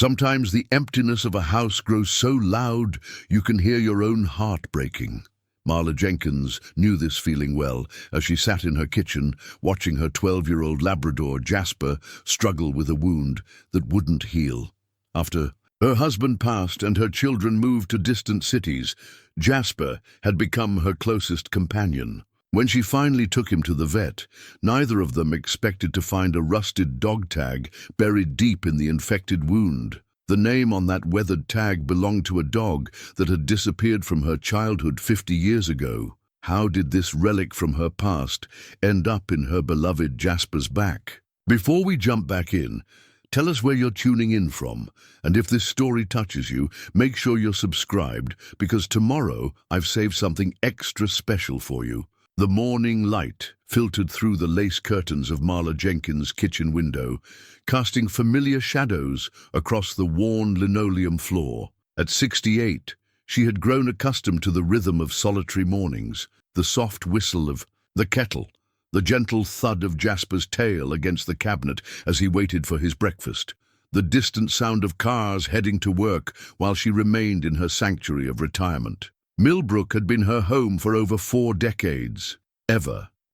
Sometimes the emptiness of a house grows so loud you can hear your own heart breaking. Marla Jenkins knew this feeling well as she sat in her kitchen watching her 12-year-old Labrador, Jasper, struggle with a wound that wouldn't heal. After her husband passed and her children moved to distant cities, Jasper had become her closest companion. When she finally took him to the vet, neither of them expected to find a rusted dog tag buried deep in the infected wound. The name on that weathered tag belonged to a dog that had disappeared from her childhood 50 years ago. How did this relic from her past end up in her beloved Jasper's back? Before we jump back in, tell us where you're tuning in from, and if this story touches you, make sure you're subscribed, because tomorrow I've saved something extra special for you. The morning light filtered through the lace curtains of Marla Jenkins' kitchen window, casting familiar shadows across the worn linoleum floor. At 68, she had grown accustomed to the rhythm of solitary mornings, the soft whistle of the kettle, the gentle thud of Jasper's tail against the cabinet as he waited for his breakfast, the distant sound of cars heading to work while she remained in her sanctuary of retirement. Millbrook had been her home for over 4 decades,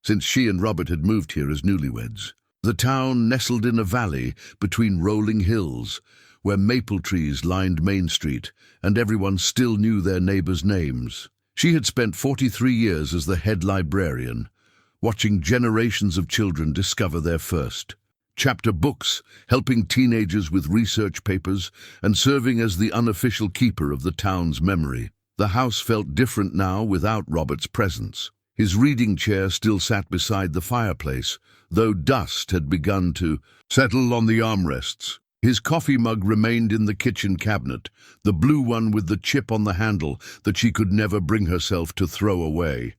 since she and Robert had moved here as newlyweds. The town nestled in a valley between rolling hills, where maple trees lined Main Street, and everyone still knew their neighbors' names. She had spent 43 years as the head librarian, watching generations of children discover their first chapter books, helping teenagers with research papers, and serving as the unofficial keeper of the town's memory. The house felt different now without Robert's presence. His reading chair still sat beside the fireplace, though dust had begun to settle on the armrests. His coffee mug remained in the kitchen cabinet, the blue one with the chip on the handle that she could never bring herself to throw away.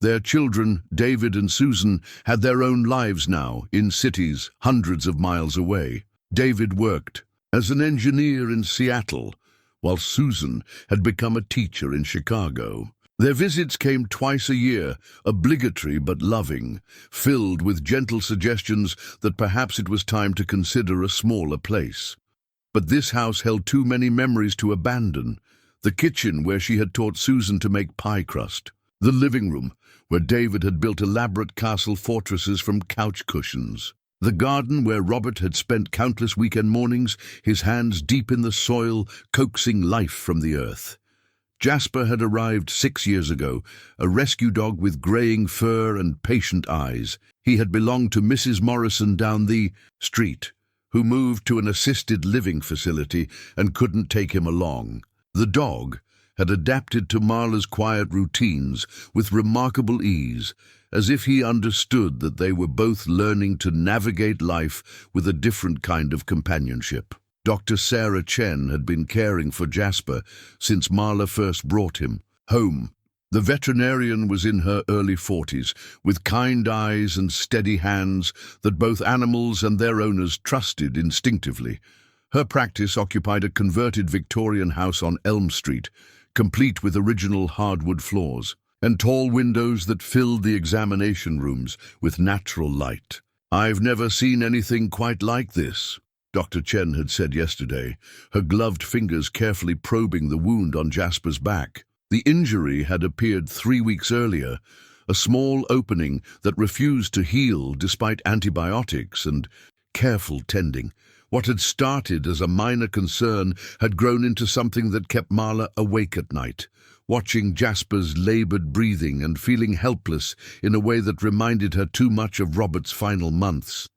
Their children, David and Susan, had their own lives now, in cities hundreds of miles away. David worked as an engineer in Seattle, while Susan had become a teacher in Chicago. Their visits came twice a year, obligatory but loving, filled with gentle suggestions that perhaps it was time to consider a smaller place. But this house held too many memories to abandon. The kitchen where she had taught Susan to make pie crust. The living room where David had built elaborate castle fortresses from couch cushions. The garden where Robert had spent countless weekend mornings, his hands deep in the soil, coaxing life from the earth. Jasper had arrived 6 years ago, a rescue dog with graying fur and patient eyes. He had belonged to Mrs. Morrison down the street, who moved to an assisted living facility and couldn't take him along. The dog had adapted to Marla's quiet routines with remarkable ease, as if he understood that they were both learning to navigate life with a different kind of companionship. Dr. Sarah Chen had been caring for Jasper since Marla first brought him home. The veterinarian was in her early 40s, with kind eyes and steady hands that both animals and their owners trusted instinctively. Her practice occupied a converted Victorian house on Elm Street, complete with original hardwood floors and tall windows that filled the examination rooms with natural light. "I've never seen anything quite like this," Dr. Chen had said yesterday, her gloved fingers carefully probing the wound on Jasper's back. The injury had appeared 3 weeks earlier, a small opening that refused to heal despite antibiotics and careful tending. What had started as a minor concern had grown into something that kept Marla awake at night, watching Jasper's labored breathing and feeling helpless in a way that reminded her too much of Robert's final months.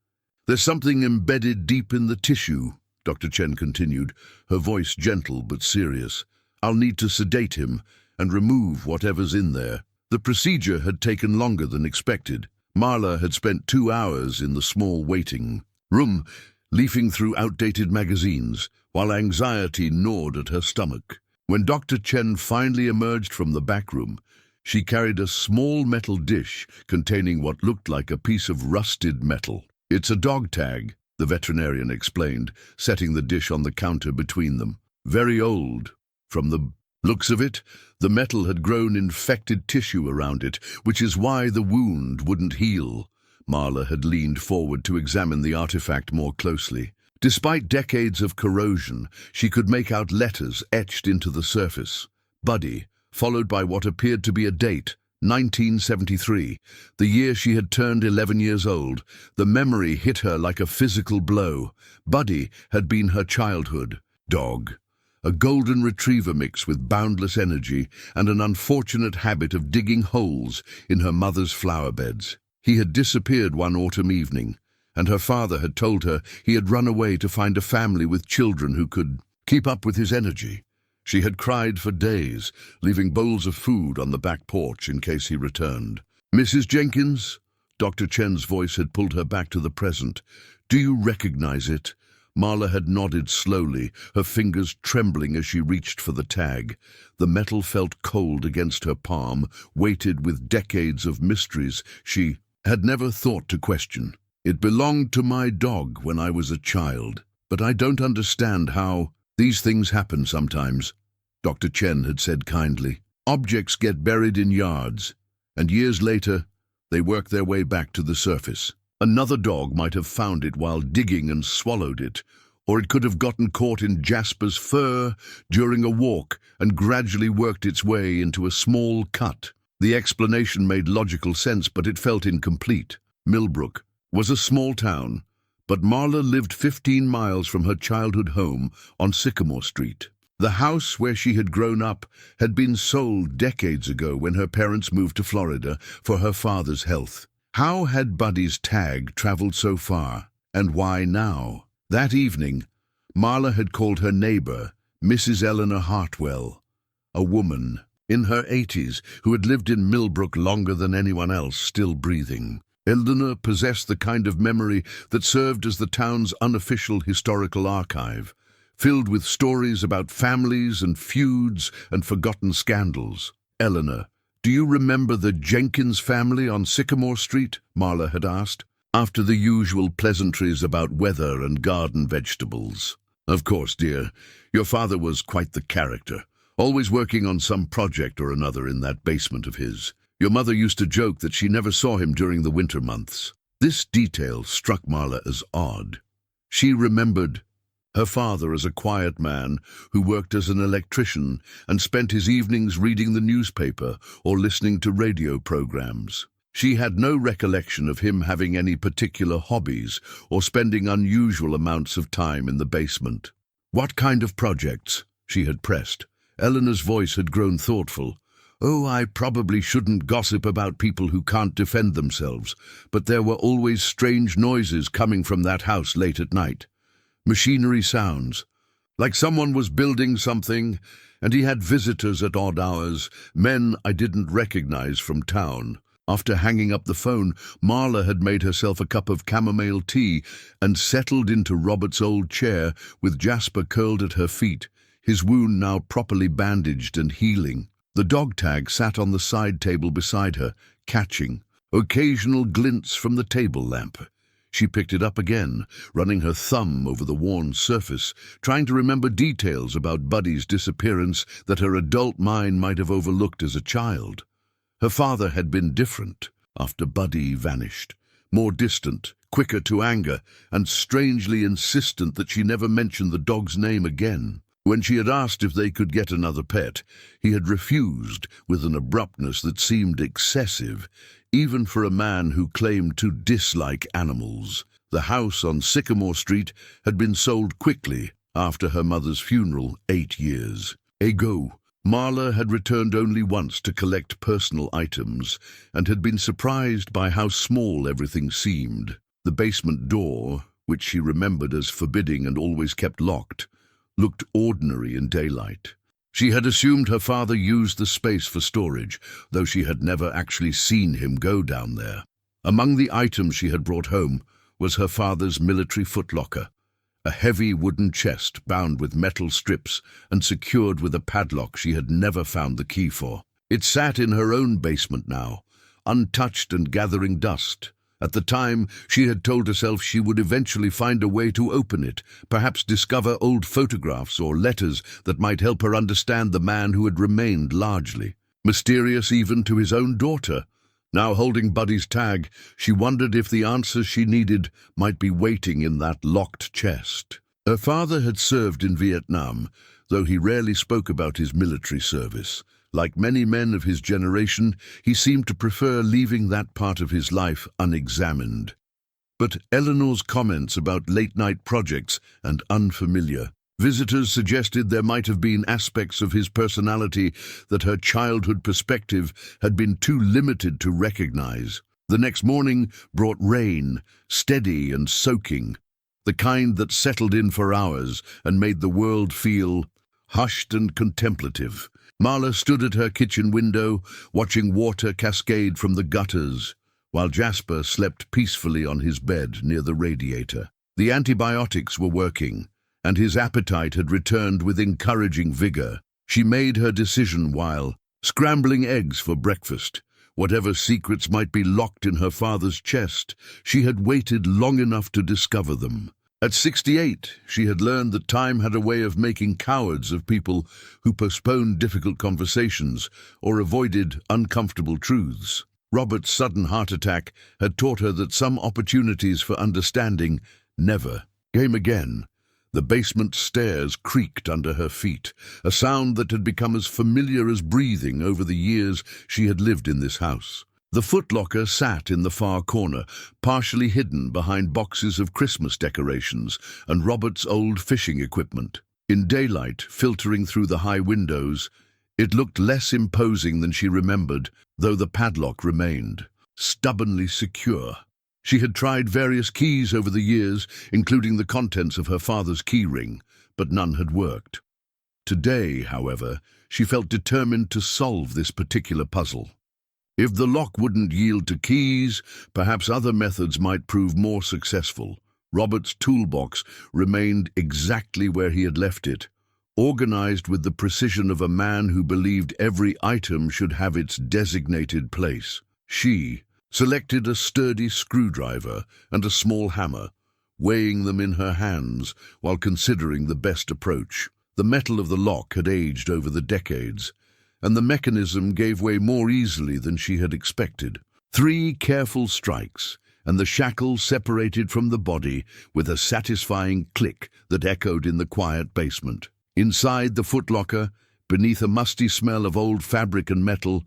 "There's something embedded deep in the tissue," Dr. Chen continued, her voice gentle but serious. "I'll need to sedate him and remove whatever's in there." The procedure had taken longer than expected. Marla had spent 2 hours in the small waiting room, leafing through outdated magazines, while anxiety gnawed at her stomach. When Dr. Chen finally emerged from the back room, she carried a small metal dish containing what looked like a piece of rusted metal. "It's a dog tag," the veterinarian explained, setting the dish on the counter between them. "Very old. From the looks of it, the metal had grown infected tissue around it, which is why the wound wouldn't heal." Marla had leaned forward to examine the artifact more closely. Despite decades of corrosion, she could make out letters etched into the surface. Buddy, followed by what appeared to be a date, 1973, the year she had turned 11 years old. The memory hit her like a physical blow. Buddy had been her childhood dog, a golden retriever mix with boundless energy and an unfortunate habit of digging holes in her mother's flower beds. He had disappeared one autumn evening, and her father had told her he had run away to find a family with children who could keep up with his energy. She had cried for days, leaving bowls of food on the back porch in case he returned. "Mrs. Jenkins?" Dr. Chen's voice had pulled her back to the present. "Do you recognize it?" Marla had nodded slowly, her fingers trembling as she reached for the tag. The metal felt cold against her palm, weighted with decades of mysteries she had never thought to question. "It belonged to my dog when I was a child, but I don't understand how these things happen sometimes," Dr. Chen had said kindly. "Objects get buried in yards, and years later, they work their way back to the surface. Another dog might have found it while digging and swallowed it, or it could have gotten caught in Jasper's fur during a walk and gradually worked its way into a small cut." The explanation made logical sense, but it felt incomplete. Millbrook was a small town, but Marla lived 15 miles from her childhood home on Sycamore Street. The house where she had grown up had been sold decades ago when her parents moved to Florida for her father's health. How had Buddy's tag traveled so far, and why now? That evening, Marla had called her neighbor, Mrs. Eleanor Hartwell, a woman in her 80s who had lived in Millbrook longer than anyone else, still breathing. Eleanor possessed the kind of memory that served as the town's unofficial historical archive, filled with stories about families and feuds and forgotten scandals. "Eleanor, do you remember the Jenkins family on Sycamore Street?" Marla had asked, after the usual pleasantries about weather and garden vegetables. "Of course, dear. Your father was quite the character, always working on some project or another in that basement of his. Your mother used to joke that she never saw him during the winter months." This detail struck Marla as odd. She remembered her father as a quiet man who worked as an electrician and spent his evenings reading the newspaper or listening to radio programs. She had no recollection of him having any particular hobbies or spending unusual amounts of time in the basement. "What kind of projects?" she had pressed. Eleanor's voice had grown thoughtful. "Oh, I probably shouldn't gossip about people who can't defend themselves, but there were always strange noises coming from that house late at night. Machinery sounds, like someone was building something, and he had visitors at odd hours, men I didn't recognize from town." After hanging up the phone, Marla had made herself a cup of chamomile tea and settled into Robert's old chair with Jasper curled at her feet, his wound now properly bandaged and healing. The dog tag sat on the side table beside her, catching occasional glints from the table lamp. She picked it up again, running her thumb over the worn surface, trying to remember details about Buddy's disappearance that her adult mind might have overlooked as a child. Her father had been different after Buddy vanished, more distant, quicker to anger, and strangely insistent that she never mention the dog's name again. When she had asked if they could get another pet, he had refused with an abruptness that seemed excessive, even for a man who claimed to dislike animals. The house on Sycamore Street had been sold quickly after her mother's funeral 8 years ago. Marla had returned only once to collect personal items and had been surprised by how small everything seemed. The basement door, which she remembered as forbidding and always kept locked, looked ordinary in daylight. She had assumed her father used the space for storage, though she had never actually seen him go down there. Among the items she had brought home was her father's military footlocker, a heavy wooden chest bound with metal strips and secured with a padlock she had never found the key for. It sat in her own basement now, untouched and gathering dust. At the time, she had told herself she would eventually find a way to open it, perhaps discover old photographs or letters that might help her understand the man who had remained largely mysterious even to his own daughter. Now holding Buddy's tag, she wondered if the answers she needed might be waiting in that locked chest. Her father had served in Vietnam, though he rarely spoke about his military service. Like many men of his generation, he seemed to prefer leaving that part of his life unexamined. But Eleanor's comments about late-night projects and unfamiliar visitors suggested there might have been aspects of his personality that her childhood perspective had been too limited to recognize. The next morning brought rain, steady and soaking, the kind that settled in for hours and made the world feel hushed and contemplative. Marla stood at her kitchen window, watching water cascade from the gutters, while Jasper slept peacefully on his bed near the radiator. The antibiotics were working, and his appetite had returned with encouraging vigor. She made her decision while scrambling eggs for breakfast. Whatever secrets might be locked in her father's chest, she had waited long enough to discover them. At 68, she had learned that time had a way of making cowards of people who postponed difficult conversations or avoided uncomfortable truths. Robert's sudden heart attack had taught her that some opportunities for understanding never came again. The basement stairs creaked under her feet, a sound that had become as familiar as breathing over the years she had lived in this house. The footlocker sat in the far corner, partially hidden behind boxes of Christmas decorations and Robert's old fishing equipment. In daylight, filtering through the high windows, it looked less imposing than she remembered, though the padlock remained stubbornly secure. She had tried various keys over the years, including the contents of her father's key ring, but none had worked. Today, however, she felt determined to solve this particular puzzle. If the lock wouldn't yield to keys, perhaps other methods might prove more successful. Robert's toolbox remained exactly where he had left it, organized with the precision of a man who believed every item should have its designated place. She selected a sturdy screwdriver and a small hammer, weighing them in her hands while considering the best approach. The metal of the lock had aged over the decades, and the mechanism gave way more easily than she had expected. 3 careful strikes, and the shackle separated from the body with a satisfying click that echoed in the quiet basement. Inside the footlocker, beneath a musty smell of old fabric and metal,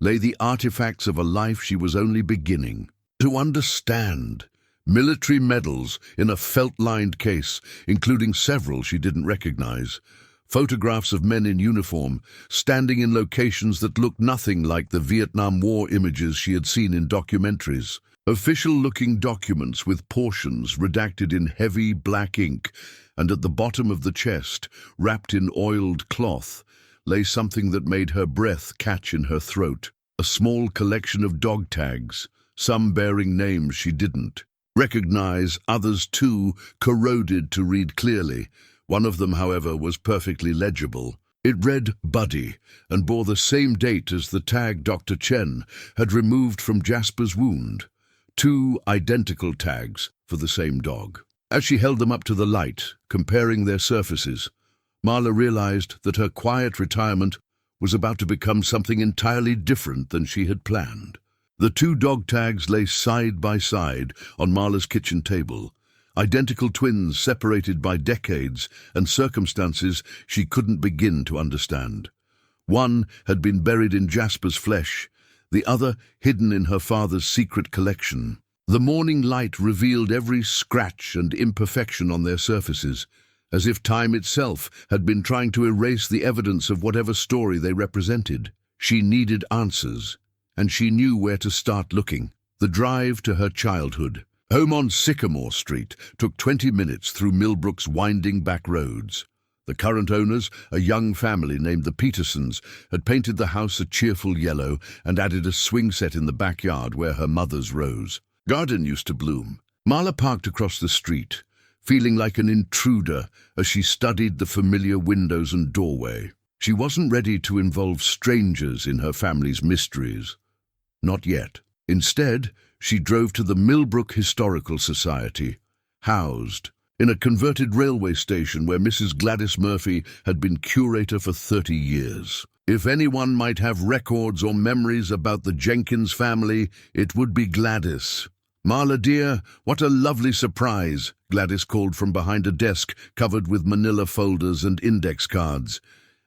lay the artifacts of a life she was only beginning to understand. Military medals in a felt-lined case, including several she didn't recognize. Photographs of men in uniform, standing in locations that looked nothing like the Vietnam War images she had seen in documentaries. Official-looking documents with portions redacted in heavy black ink, and at the bottom of the chest, wrapped in oiled cloth, lay something that made her breath catch in her throat. A small collection of dog tags, some bearing names she didn't recognize, others too corroded to read clearly. One of them, however, was perfectly legible. It read Buddy and bore the same date as the tag Dr. Chen had removed from Jasper's wound. 2 identical tags for the same dog. As she held them up to the light, comparing their surfaces, Marla realized that her quiet retirement was about to become something entirely different than she had planned. The 2 dog tags lay side by side on Marla's kitchen table, identical twins separated by decades and circumstances she couldn't begin to understand. One had been buried in Jasper's flesh, the other hidden in her father's secret collection. The morning light revealed every scratch and imperfection on their surfaces, as if time itself had been trying to erase the evidence of whatever story they represented. She needed answers, and she knew where to start looking. The drive to her childhood. Home on Sycamore Street took 20 minutes through Millbrook's winding back roads. The current owners, a young family named the Petersons, had painted the house a cheerful yellow and added a swing set in the backyard where her mother's rose garden used to bloom. Marla parked across the street, feeling like an intruder as she studied the familiar windows and doorway. She wasn't ready to involve strangers in her family's mysteries. Not yet. Instead, she drove to the Millbrook Historical Society, housed in a converted railway station where Mrs. Gladys Murphy had been curator for 30 years. If anyone might have records or memories about the Jenkins family, it would be Gladys. "Marla dear, what a lovely surprise," Gladys called from behind a desk covered with manila folders and index cards.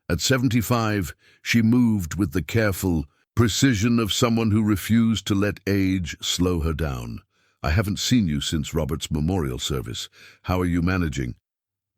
At 75, she moved with the careful precision of someone who refused to let age slow her down. "I haven't seen you since Robert's memorial service. How are you managing?"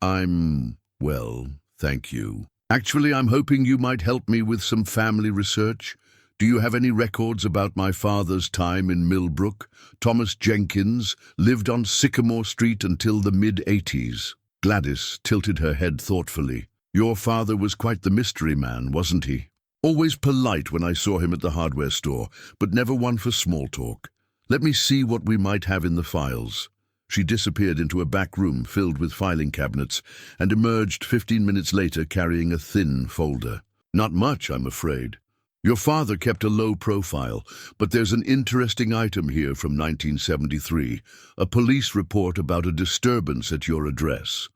"I'm well, thank you. Actually, I'm hoping you might help me with some family research. Do you have any records about my father's time in Millbrook? Thomas Jenkins lived on Sycamore Street until the mid-80s. Gladys tilted her head thoughtfully. "Your father was quite the mystery man, wasn't he? Always polite when I saw him at the hardware store, but never one for small talk. Let me see what we might have in the files." She disappeared into a back room filled with filing cabinets and emerged 15 minutes later carrying a thin folder. "Not much, I'm afraid. Your father kept a low profile, but there's an interesting item here from 1973, a police report about a disturbance at your address."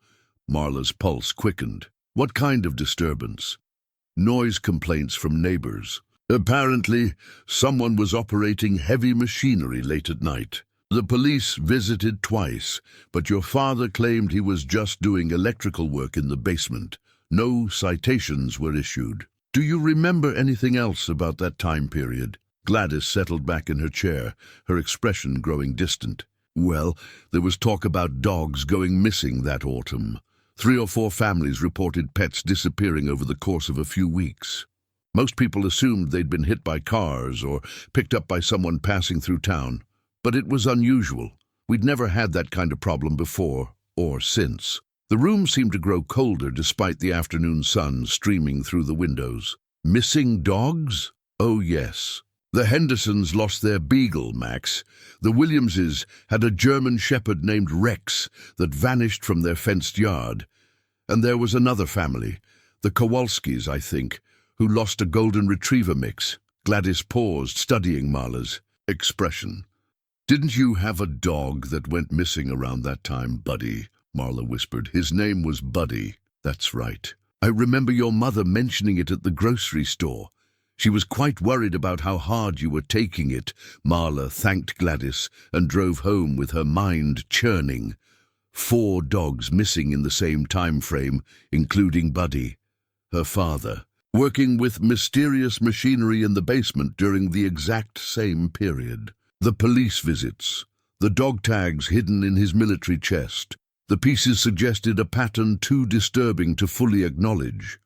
Marla's pulse quickened. "What kind of disturbance?" "Noise complaints from neighbors. Apparently, someone was operating heavy machinery late at night. The police visited twice, but your father claimed he was just doing electrical work in the basement. No citations were issued." "Do you remember anything else about that time period?" Gladys settled back in her chair, her expression growing distant. "Well, there was talk about dogs going missing that autumn. 3 or 4 families reported pets disappearing over the course of a few weeks. Most people assumed they'd been hit by cars or picked up by someone passing through town. But it was unusual. We'd never had that kind of problem before or since." The room seemed to grow colder despite the afternoon sun streaming through the windows. "Missing dogs?" "Oh, yes. The Hendersons lost their beagle, Max. The Williamses had a German shepherd named Rex that vanished from their fenced yard. And there was another family, the Kowalskis, I think, who lost a golden retriever mix." Gladys paused, studying Marla's expression. "Didn't you have a dog that went missing around that time, Buddy?" Marla whispered. "His name was Buddy." "That's right. I remember your mother mentioning it at the grocery store. She was quite worried about how hard you were taking it." Marla thanked Gladys and drove home with her mind churning. 4 dogs missing in the same time frame, including Buddy, her father, working with mysterious machinery in the basement during the exact same period. The police visits, the dog tags hidden in his military chest. The pieces suggested a pattern too disturbing to fully acknowledge.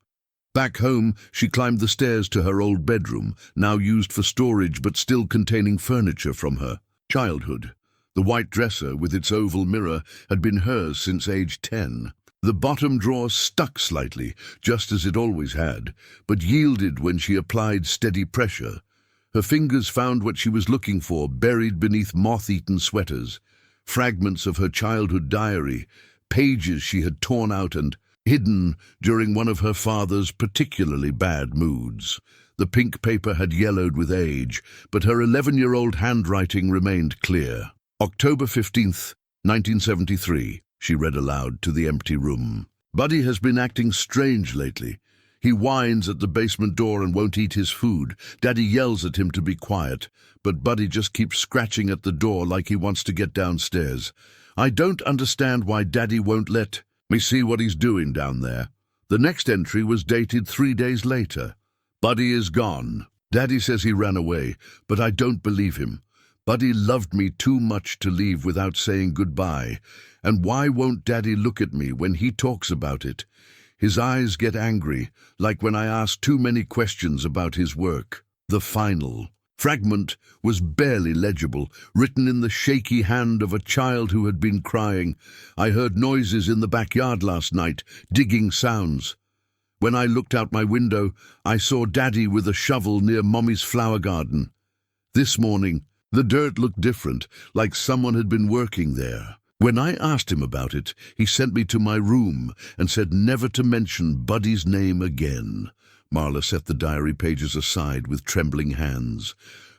Back home, she climbed the stairs to her old bedroom, now used for storage but still containing furniture from her childhood. The white dresser with its oval mirror had been hers since age 10. The bottom drawer stuck slightly, just as it always had, but yielded when she applied steady pressure. Her fingers found what she was looking for, buried beneath moth-eaten sweaters. Fragments of her childhood diary, pages she had torn out and hidden during one of her father's particularly bad moods. The pink paper had yellowed with age, but her 11-year-old handwriting remained clear. "October 15th, 1973, she read aloud to the empty room. "Buddy has been acting strange lately. He whines at the basement door and won't eat his food. Daddy yells at him to be quiet, but Buddy just keeps scratching at the door like he wants to get downstairs. I don't understand why Daddy won't let me see what he's doing down there." The next entry was dated 3 days later. "Buddy is gone. Daddy says he ran away, but I don't believe him. Buddy loved me too much to leave without saying goodbye. And why won't Daddy look at me when he talks about it? His eyes get angry, like when I ask too many questions about his work." The final fragment was barely legible, written in the shaky hand of a child who had been crying. "I heard noises in the backyard last night, digging sounds. When I looked out my window, I saw Daddy with a shovel near Mommy's flower garden. This morning, the dirt looked different, like someone had been working there. When I asked him about it, he sent me to my room and said never to mention Buddy's name again." Marla set the diary pages aside with trembling hands.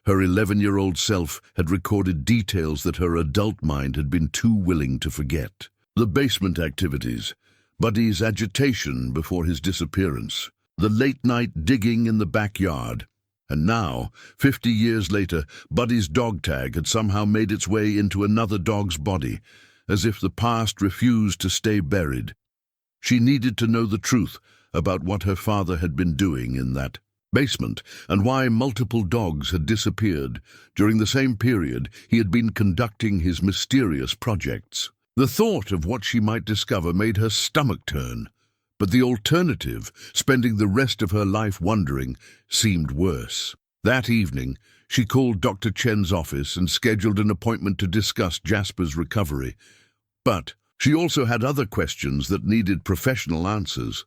Her 11-year-old self had recorded details that her adult mind had been too willing to forget. The basement activities, Buddy's agitation before his disappearance, the late-night digging in the backyard. And now, 50 years later, Buddy's dog tag had somehow made its way into another dog's body, as if the past refused to stay buried. She needed to know the truth about what her father had been doing in that basement, and why multiple dogs had disappeared. During the same period, he had been conducting his mysterious projects. The thought of what she might discover made her stomach turn, but the alternative, spending the rest of her life wondering, seemed worse. That evening, she called Dr. Chen's office and scheduled an appointment to discuss Jasper's recovery. But she also had other questions that needed professional answers.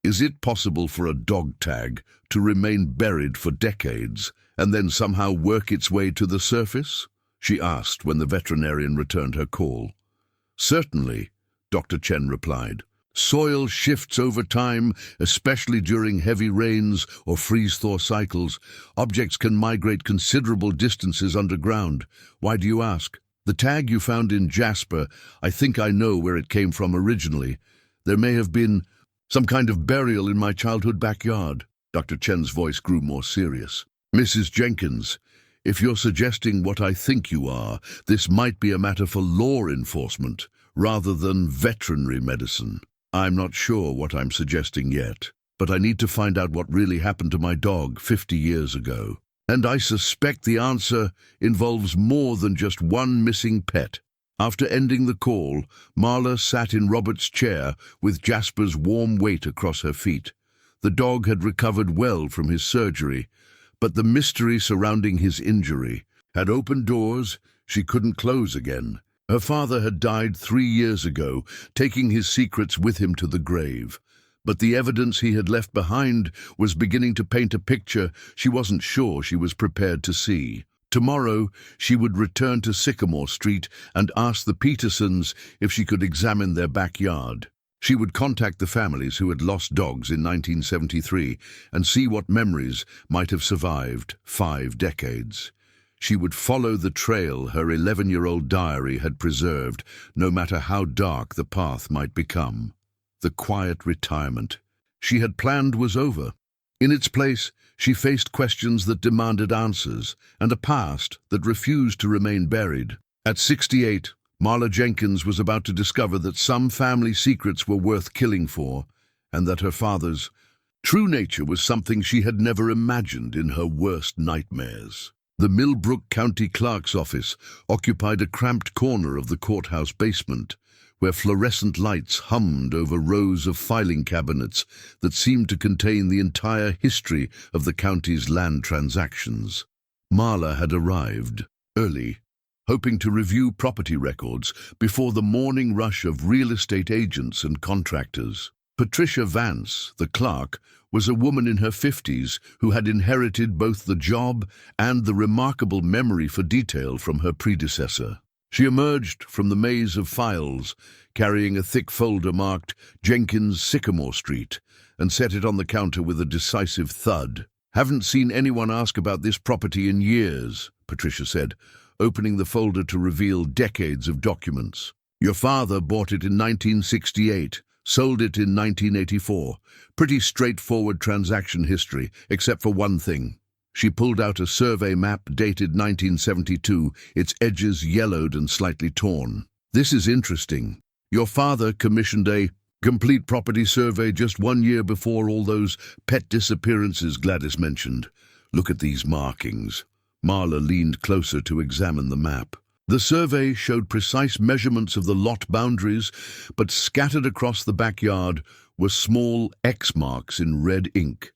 Is it possible for a dog tag to remain buried for decades and then somehow work its way to the surface? She asked when the veterinarian returned her call. Certainly, Dr. Chen replied. Soil shifts over time, especially during heavy rains or freeze-thaw cycles. Objects can migrate considerable distances underground. Why do you ask? The tag you found in Jasper, I think I know where it came from originally. There may have been some kind of burial in my childhood backyard. Dr. Chen's voice grew more serious. Mrs. Jenkins, if you're suggesting what I think you are, this might be a matter for law enforcement rather than veterinary medicine. I'm not sure what I'm suggesting yet, but I need to find out what really happened to my dog 50 years ago. And I suspect the answer involves more than just one missing pet. After ending the call, Marla sat in Robert's chair with Jasper's warm weight across her feet. The dog had recovered well from his surgery, but the mystery surrounding his injury had opened doors she couldn't close again. Her father had died 3 years ago, taking his secrets with him to the grave. But the evidence he had left behind was beginning to paint a picture she wasn't sure she was prepared to see. Tomorrow, she would return to Sycamore Street and ask the Petersons if she could examine their backyard. She would contact the families who had lost dogs in 1973 and see what memories might have survived 5 decades. She would follow the trail her 11-year-old diary had preserved, no matter how dark the path might become. The quiet retirement she had planned was over. In its place, she faced questions that demanded answers, and a past that refused to remain buried. At 68, Marla Jenkins was about to discover that some family secrets were worth killing for, and that her father's true nature was something she had never imagined in her worst nightmares. The Millbrook County Clerk's office occupied a cramped corner of the courthouse basement, where fluorescent lights hummed over rows of filing cabinets that seemed to contain the entire history of the county's land transactions. Marla had arrived early, hoping to review property records before the morning rush of real estate agents and contractors. Patricia Vance, the clerk, was a woman in her 50s who had inherited both the job and the remarkable memory for detail from her predecessor. She emerged from the maze of files, carrying a thick folder marked Jenkins, Sycamore Street, and set it on the counter with a decisive thud. "Haven't seen anyone ask about this property in years," Patricia said, opening the folder to reveal decades of documents. "Your father bought it in 1968, sold it in 1984. Pretty straightforward transaction history, except for one thing." She pulled out a survey map dated 1972, its edges yellowed and slightly torn. "This is interesting. Your father commissioned a complete property survey just 1 year before all those pet disappearances Gladys mentioned. Look at these markings." Marla leaned closer to examine the map. The survey showed precise measurements of the lot boundaries, but scattered across the backyard were small X marks in red ink,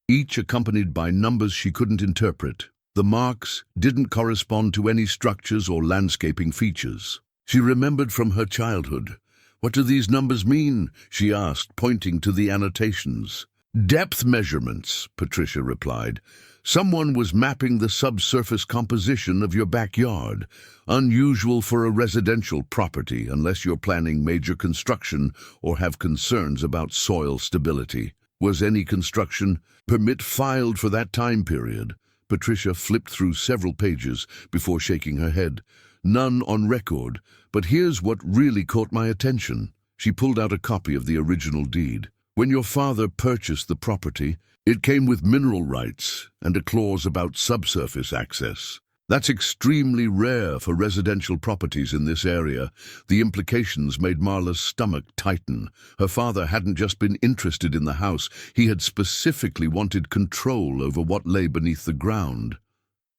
each accompanied by numbers she couldn't interpret. The marks didn't correspond to any structures or landscaping features. She remembered from her childhood. "What do these numbers mean?" she asked, pointing to the annotations. "Depth measurements," Patricia replied. "Someone was mapping the subsurface composition of your backyard. Unusual for a residential property unless you're planning major construction or have concerns about soil stability. Was any construction permit filed for that time period?" Patricia flipped through several pages before shaking her head. "None on record, but here's what really caught my attention." She pulled out a copy of the original deed. When your father purchased the property, it came with mineral rights and a clause about subsurface access. That's extremely rare for residential properties in this area. The implications made Marla's stomach tighten. Her father hadn't just been interested in the house, he had specifically wanted control over what lay beneath the ground.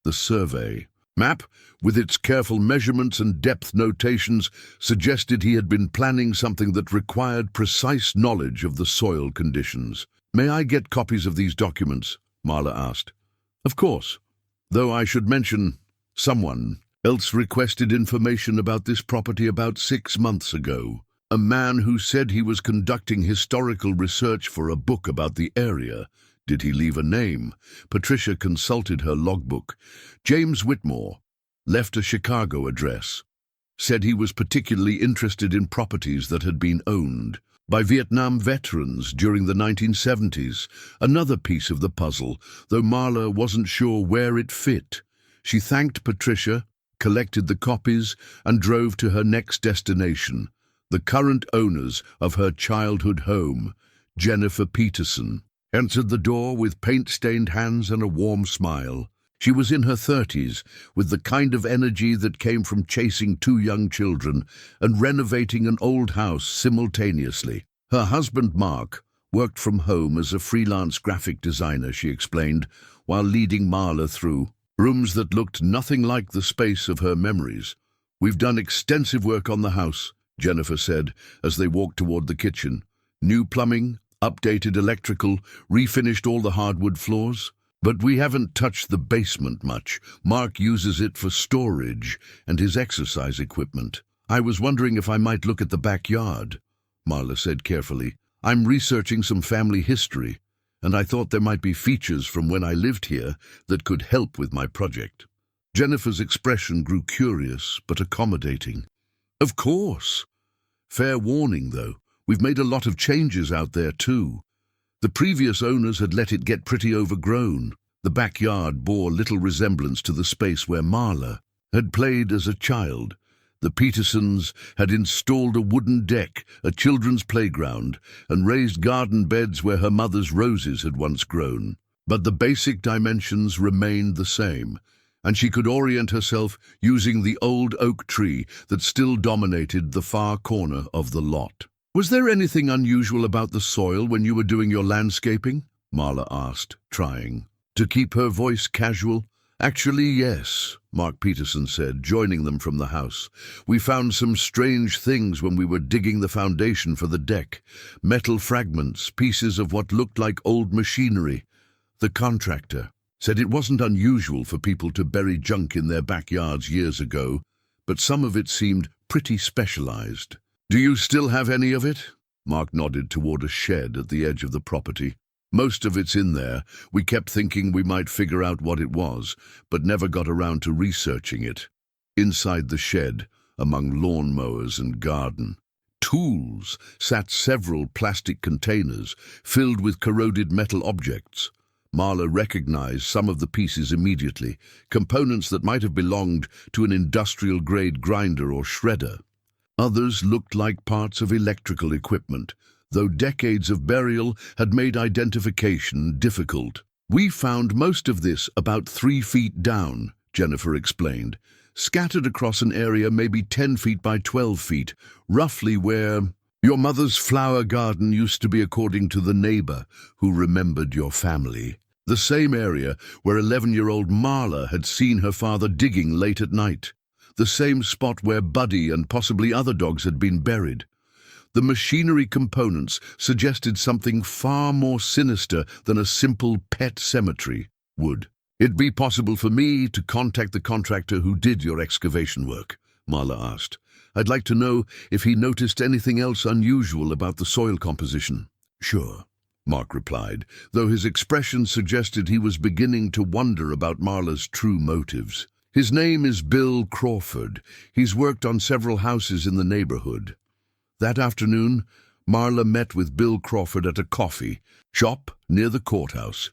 The survey map, with its careful measurements and depth notations, suggested he had been planning something that required precise knowledge of the soil conditions. "May I get copies of these documents?" Marla asked. "Of course. Though I should mention, someone else requested information about this property about 6 months ago. A man who said he was conducting historical research for a book about the area. Did he leave a name?" Patricia consulted her logbook. James Whitmore left a Chicago address. Said he was particularly interested in properties that had been owned by Vietnam veterans during the 1970s. Another piece of the puzzle, though Marla wasn't sure where it fit. She thanked Patricia, collected the copies, and drove to her next destination, the current owners of her childhood home. Jennifer Peterson entered the door with paint-stained hands and a warm smile. She was in her 30s, with the kind of energy that came from chasing 2 young children and renovating an old house simultaneously. Her husband, Mark, worked from home as a freelance graphic designer, she explained, while leading Marla through rooms that looked nothing like the space of her memories. "We've done extensive work on the house," Jennifer said as they walked toward the kitchen. "New plumbing, updated electrical, refinished all the hardwood floors. But we haven't touched the basement much. Mark uses it for storage and his exercise equipment. I was wondering if I might look at the backyard," Marla said carefully. "I'm researching some family history, and I thought there might be features from when I lived here that could help with my project." Jennifer's expression grew curious but accommodating. "Of course. Fair warning, though. We've made a lot of changes out there, too. The previous owners had let it get pretty overgrown." The backyard bore little resemblance to the space where Marla had played as a child. The Petersons had installed a wooden deck, a children's playground, and raised garden beds where her mother's roses had once grown. But the basic dimensions remained the same, and she could orient herself using the old oak tree that still dominated the far corner of the lot. "Was there anything unusual about the soil when you were doing your landscaping?" Marla asked, trying to keep her voice casual. "Actually, yes," Mark Peterson said, joining them from the house. "We found some strange things when we were digging the foundation for the deck. Metal fragments, pieces of what looked like old machinery. The contractor said it wasn't unusual for people to bury junk in their backyards years ago, but some of it seemed pretty specialized." "Do you still have any of it?" Mark nodded toward a shed at the edge of the property. "Most of it's in there. We kept thinking we might figure out what it was, but never got around to researching it." Inside the shed, among lawn mowers and garden tools, sat several plastic containers filled with corroded metal objects. Marla recognized some of the pieces immediately, components that might have belonged to an industrial-grade grinder or shredder. Others looked like parts of electrical equipment, though decades of burial had made identification difficult. "We found most of this about 3 feet down," Jennifer explained, "scattered across an area maybe 10 feet by 12 feet, roughly where your mother's flower garden used to be, according to the neighbor who remembered your family. The same area where 11-year-old Marla had seen her father digging late at night. The same spot where Buddy and possibly other dogs had been buried. The machinery components suggested something far more sinister than a simple pet cemetery. Would it be possible for me to contact the contractor who did your excavation work?" Marla asked. "I'd like to know if he noticed anything else unusual about the soil composition." "Sure," Mark replied, though his expression suggested he was beginning to wonder about Marla's true motives. "His name is Bill Crawford. He's worked on several houses in the neighborhood." That afternoon, Marla met with Bill Crawford at a coffee shop near the courthouse.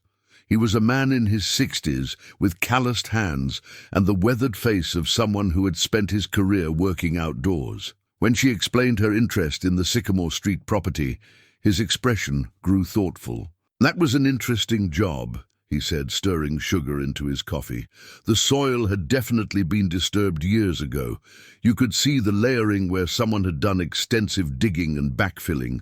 He was a man in his 60s with calloused hands and the weathered face of someone who had spent his career working outdoors. When she explained her interest in the Sycamore Street property, His expression grew thoughtful. "That was an interesting job," he said, stirring sugar into his coffee. "The soil had definitely been disturbed years ago. You could see the layering where someone had done extensive digging and backfilling.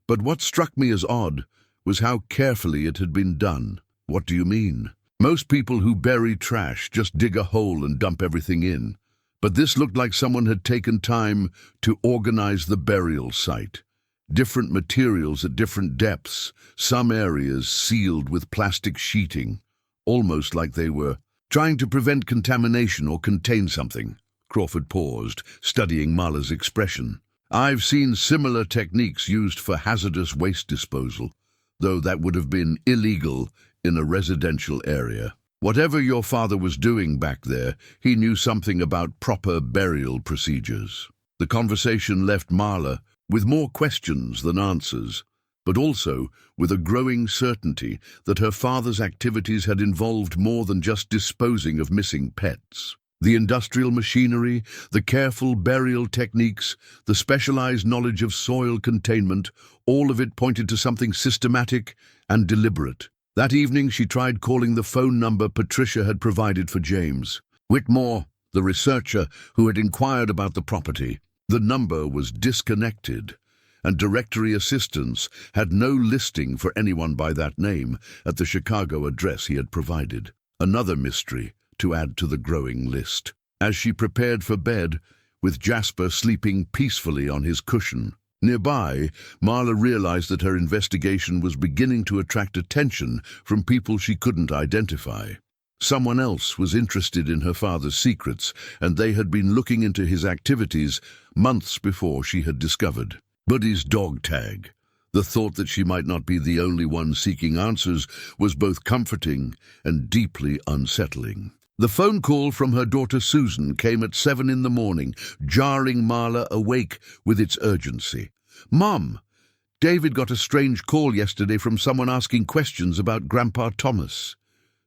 But what struck me as odd was how carefully it had been done." "What do you mean?" "Most people who bury trash just dig a hole and dump everything in. But this looked like someone had taken time to organize the burial site. Different materials at different depths, some areas sealed with plastic sheeting, almost like they were trying to prevent contamination or contain something." Crawford paused, studying Marla's expression. "I've seen similar techniques used for hazardous waste disposal, though that would have been illegal in a residential area. Whatever your father was doing back there, he knew something about proper burial procedures." The conversation left Marla with more questions than answers, but also with a growing certainty that her father's activities had involved more than just disposing of missing pets. The industrial machinery, the careful burial techniques, the specialized knowledge of soil containment, all of it pointed to something systematic and deliberate. That evening she tried calling the phone number Patricia had provided for James Whitmore, the researcher who had inquired about the property. The number was disconnected, and directory assistants had no listing for anyone by that name at the Chicago address he had provided. Another mystery to add to the growing list. As she prepared for bed, with Jasper sleeping peacefully on his cushion nearby, Marla realized that her investigation was beginning to attract attention from people she couldn't identify. Someone else was interested in her father's secrets, and they had been looking into his activities months before she had discovered Buddy's dog tag. The thought that she might not be the only one seeking answers was both comforting and deeply unsettling. The phone call from her daughter Susan came at 7 in the morning, jarring Marla awake with its urgency. "Mom, David got a strange call yesterday from someone asking questions about Grandpa Thomas."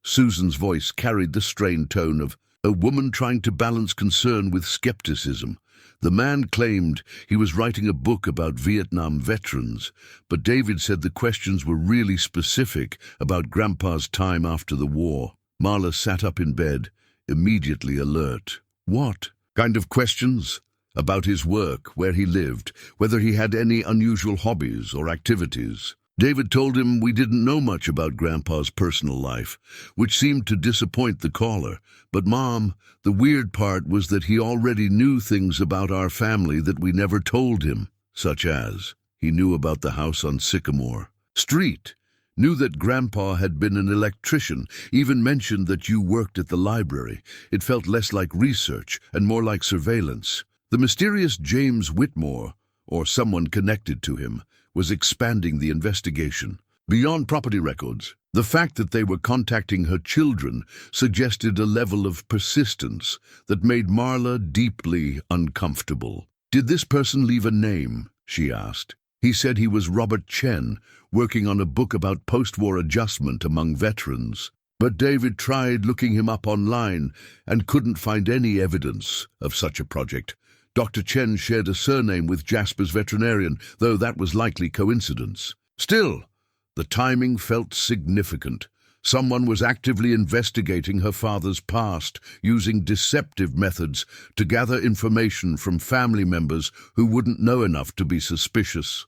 Susan's voice carried the strained tone of a woman trying to balance concern with skepticism. The man claimed he was writing a book about Vietnam veterans, but David said the questions were really specific about Grandpa's time after the war. Marla sat up in bed, immediately alert. "What kind of questions?" "About his work, where he lived, whether he had any unusual hobbies or activities." David told him we didn't know much about Grandpa's personal life, which seemed to disappoint the caller. "But Mom, the weird part was that he already knew things about our family that we never told him, such as he knew about the house on Sycamore Street, knew that Grandpa had been an electrician, even mentioned that you worked at the library. It felt less like research and more like surveillance. The mysterious James Whitmore, or someone connected to him, was expanding the investigation. Beyond property records, the fact that they were contacting her children suggested a level of persistence that made Marla deeply uncomfortable. "Did this person leave a name?" she asked. "He said he was Robert Chen, working on a book about post-war adjustment among veterans. But David tried looking him up online and couldn't find any evidence of such a project. Dr. Chen shared a surname with Jasper's Veterinarian, though that was likely coincidence. Still, the timing felt significant. Someone was actively investigating her father's past, using deceptive methods to gather information from family members who wouldn't know enough to be suspicious.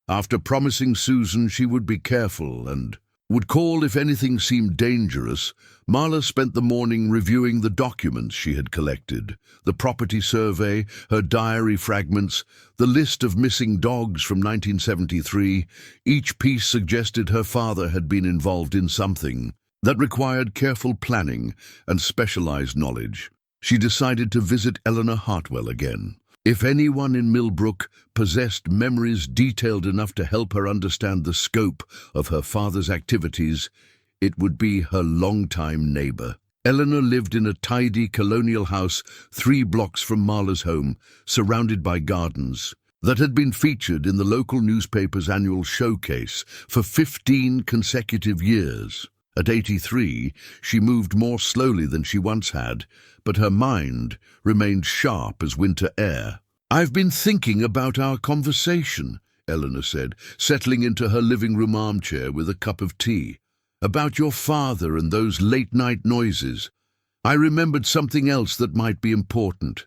After promising Susan she would be careful and would call if anything seemed dangerous, Marla spent the morning reviewing the documents she had collected, the property survey, her diary fragments, the list of missing dogs from 1973. Each piece suggested her father had been involved in something that required careful planning and specialized knowledge. She decided to visit Eleanor Hartwell again. If anyone in Millbrook possessed memories detailed enough to help her understand the scope of her father's activities, it would be her longtime neighbor. Eleanor lived in a tidy colonial house 3 blocks from Marla's home, surrounded by gardens, that had been featured in the local newspaper's annual showcase for 15 consecutive years. At 83, she moved more slowly than she once had, but her mind remained sharp as winter air. "I've been thinking about our conversation," Eleanor said, settling into her living room armchair with a cup of tea. "About your father and those late-night noises. I remembered something else that might be important."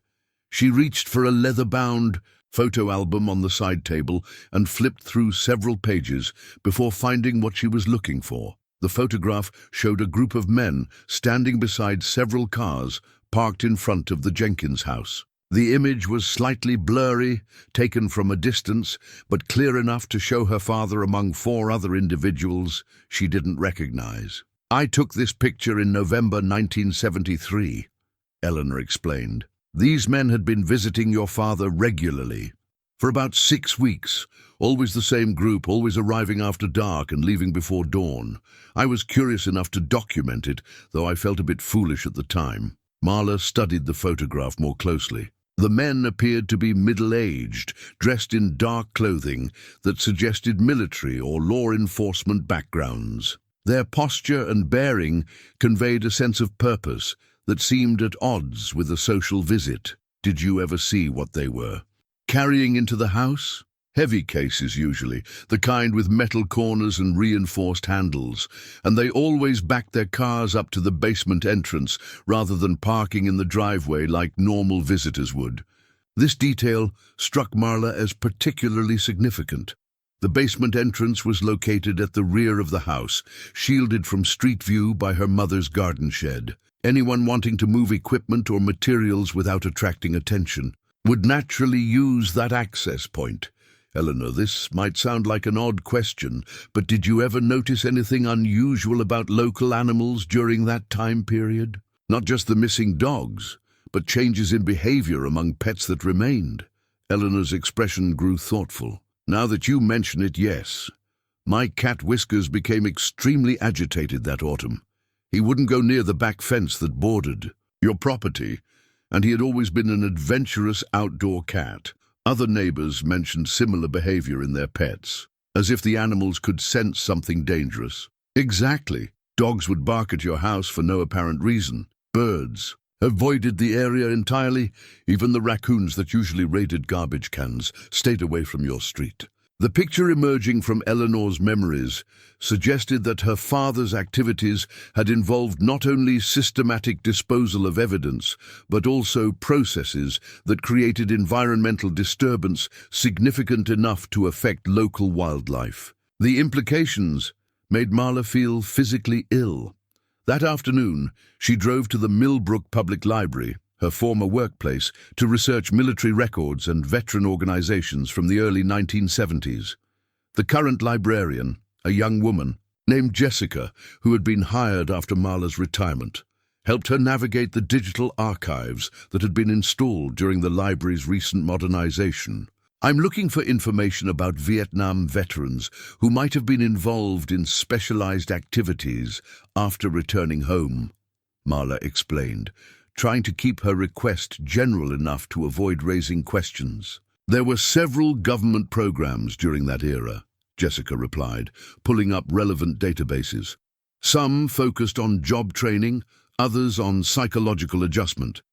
She reached for a leather-bound photo album on the side table and flipped through several pages before finding what she was looking for. The photograph showed a group of men standing beside several cars parked in front of the Jenkins house. The image was slightly blurry, taken from a distance, but clear enough to show her father among 4 other individuals she didn't recognize. "I took this picture in November 1973, Eleanor explained. "These men had been visiting your father regularly for about 6 weeks, always the same group, always arriving after dark and leaving before dawn. I was curious enough to document it, though I felt a bit foolish at the time." Marla studied the photograph more closely. The men appeared to be middle-aged, dressed in dark clothing that suggested military or law enforcement backgrounds. Their posture and bearing conveyed a sense of purpose that seemed at odds with a social visit. "Did you ever see what they were carrying into the house?" "Heavy cases usually, the kind with metal corners and reinforced handles, and they always backed their cars up to the basement entrance rather than parking in the driveway like normal visitors would." This detail struck Marla as particularly significant. The basement entrance was located at the rear of the house, shielded from street view by her mother's garden shed. Anyone wanting to move equipment or materials without attracting attention would naturally use that access point. "Eleanor, this might sound like an odd question, but did you ever notice anything unusual about local animals during that time period? Not just the missing dogs, but changes in behavior among pets that remained?" Eleanor's expression grew thoughtful. "Now that you mention it, yes. My cat Whiskers became extremely agitated that autumn. He wouldn't go near the back fence that bordered your property, and he had always been an adventurous outdoor cat. Other neighbors mentioned similar behavior in their pets, as if the animals could sense something dangerous." "Exactly. Dogs would bark at your house for no apparent reason. Birds avoided the area entirely. Even the raccoons that usually raided garbage cans stayed away from your street." The picture emerging from Eleanor's memories suggested that her father's activities had involved not only systematic disposal of evidence, but also processes that created environmental disturbance significant enough to affect local wildlife. The implications made Marla feel physically ill. That afternoon, she drove to the Millbrook Public Library, her former workplace, to research military records and veteran organizations from the early 1970s. The current librarian, a young woman named Jessica, who had been hired after Marla's retirement, helped her navigate the digital archives that had been installed during the library's recent modernization. "I'm looking for information about Vietnam veterans who might have been involved in specialized activities after returning home," Marla explained, trying to keep her request general enough to avoid raising questions. "There were several government programs during that era," Jessica replied, pulling up relevant databases. "Some focused on job training, others on psychological adjustment.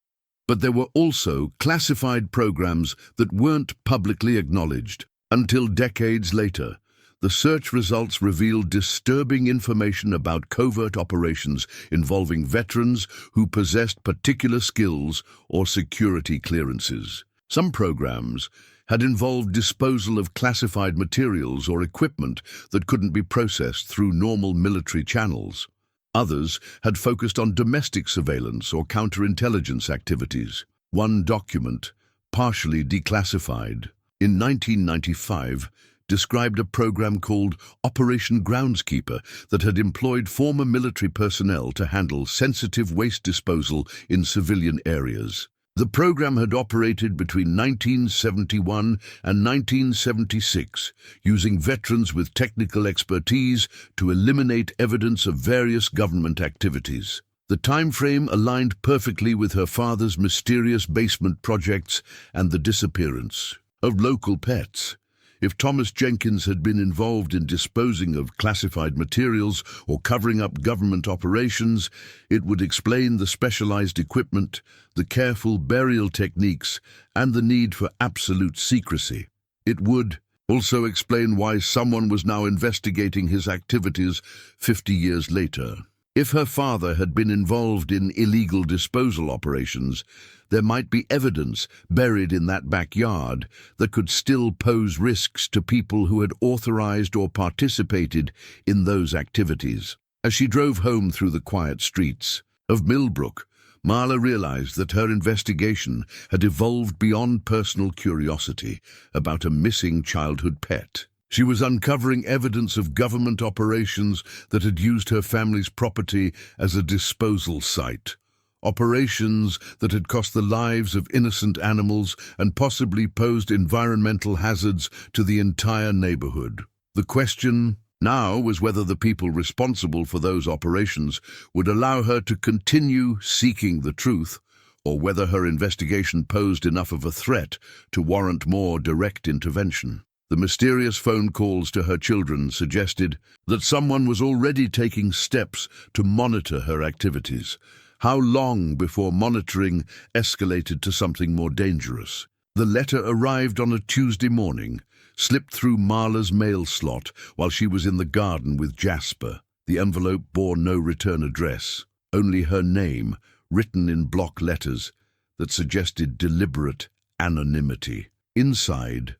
But there were also classified programs that weren't publicly acknowledged. Until decades later, the search results revealed disturbing information about covert operations involving veterans who possessed particular skills or security clearances. Some programs had involved disposal of classified materials or equipment that couldn't be processed through normal military channels. Others had focused on domestic surveillance or counterintelligence activities. One document, partially declassified, in 1995, described a program called Operation Groundskeeper that had employed former military personnel to handle sensitive waste disposal in civilian areas. The program had operated between 1971 and 1976, using veterans with technical expertise to eliminate evidence of various government activities. The time frame aligned perfectly with her father's mysterious basement projects and the disappearance of local pets. If Thomas Jenkins had been involved in disposing of classified materials or covering up government operations, it would explain the specialized equipment, the careful burial techniques, and the need for absolute secrecy. It would, Also explain why someone was now investigating his activities 50 years later. If her father had been involved in illegal disposal operations, there might be evidence buried in that backyard that could still pose risks to people who had authorized or participated in those activities. As she drove home through the quiet streets of Millbrook, Marla realized that her investigation had evolved beyond personal curiosity about a missing childhood pet. She was uncovering evidence of government operations that had used her family's property as a disposal site. Operations that had cost the lives of innocent animals and possibly posed environmental hazards to the entire neighborhood. The question now was whether the people responsible for those operations would allow her to continue seeking the truth, or whether her investigation posed enough of a threat to warrant more direct intervention. The mysterious phone calls to her children suggested that someone was already taking steps to monitor her activities. How long before monitoring escalated to something more dangerous? The letter arrived on a Tuesday morning, slipped through Marla's mail slot while she was in the garden with Jasper. The envelope bore no return address, only her name, written in block letters that suggested deliberate anonymity. Inside,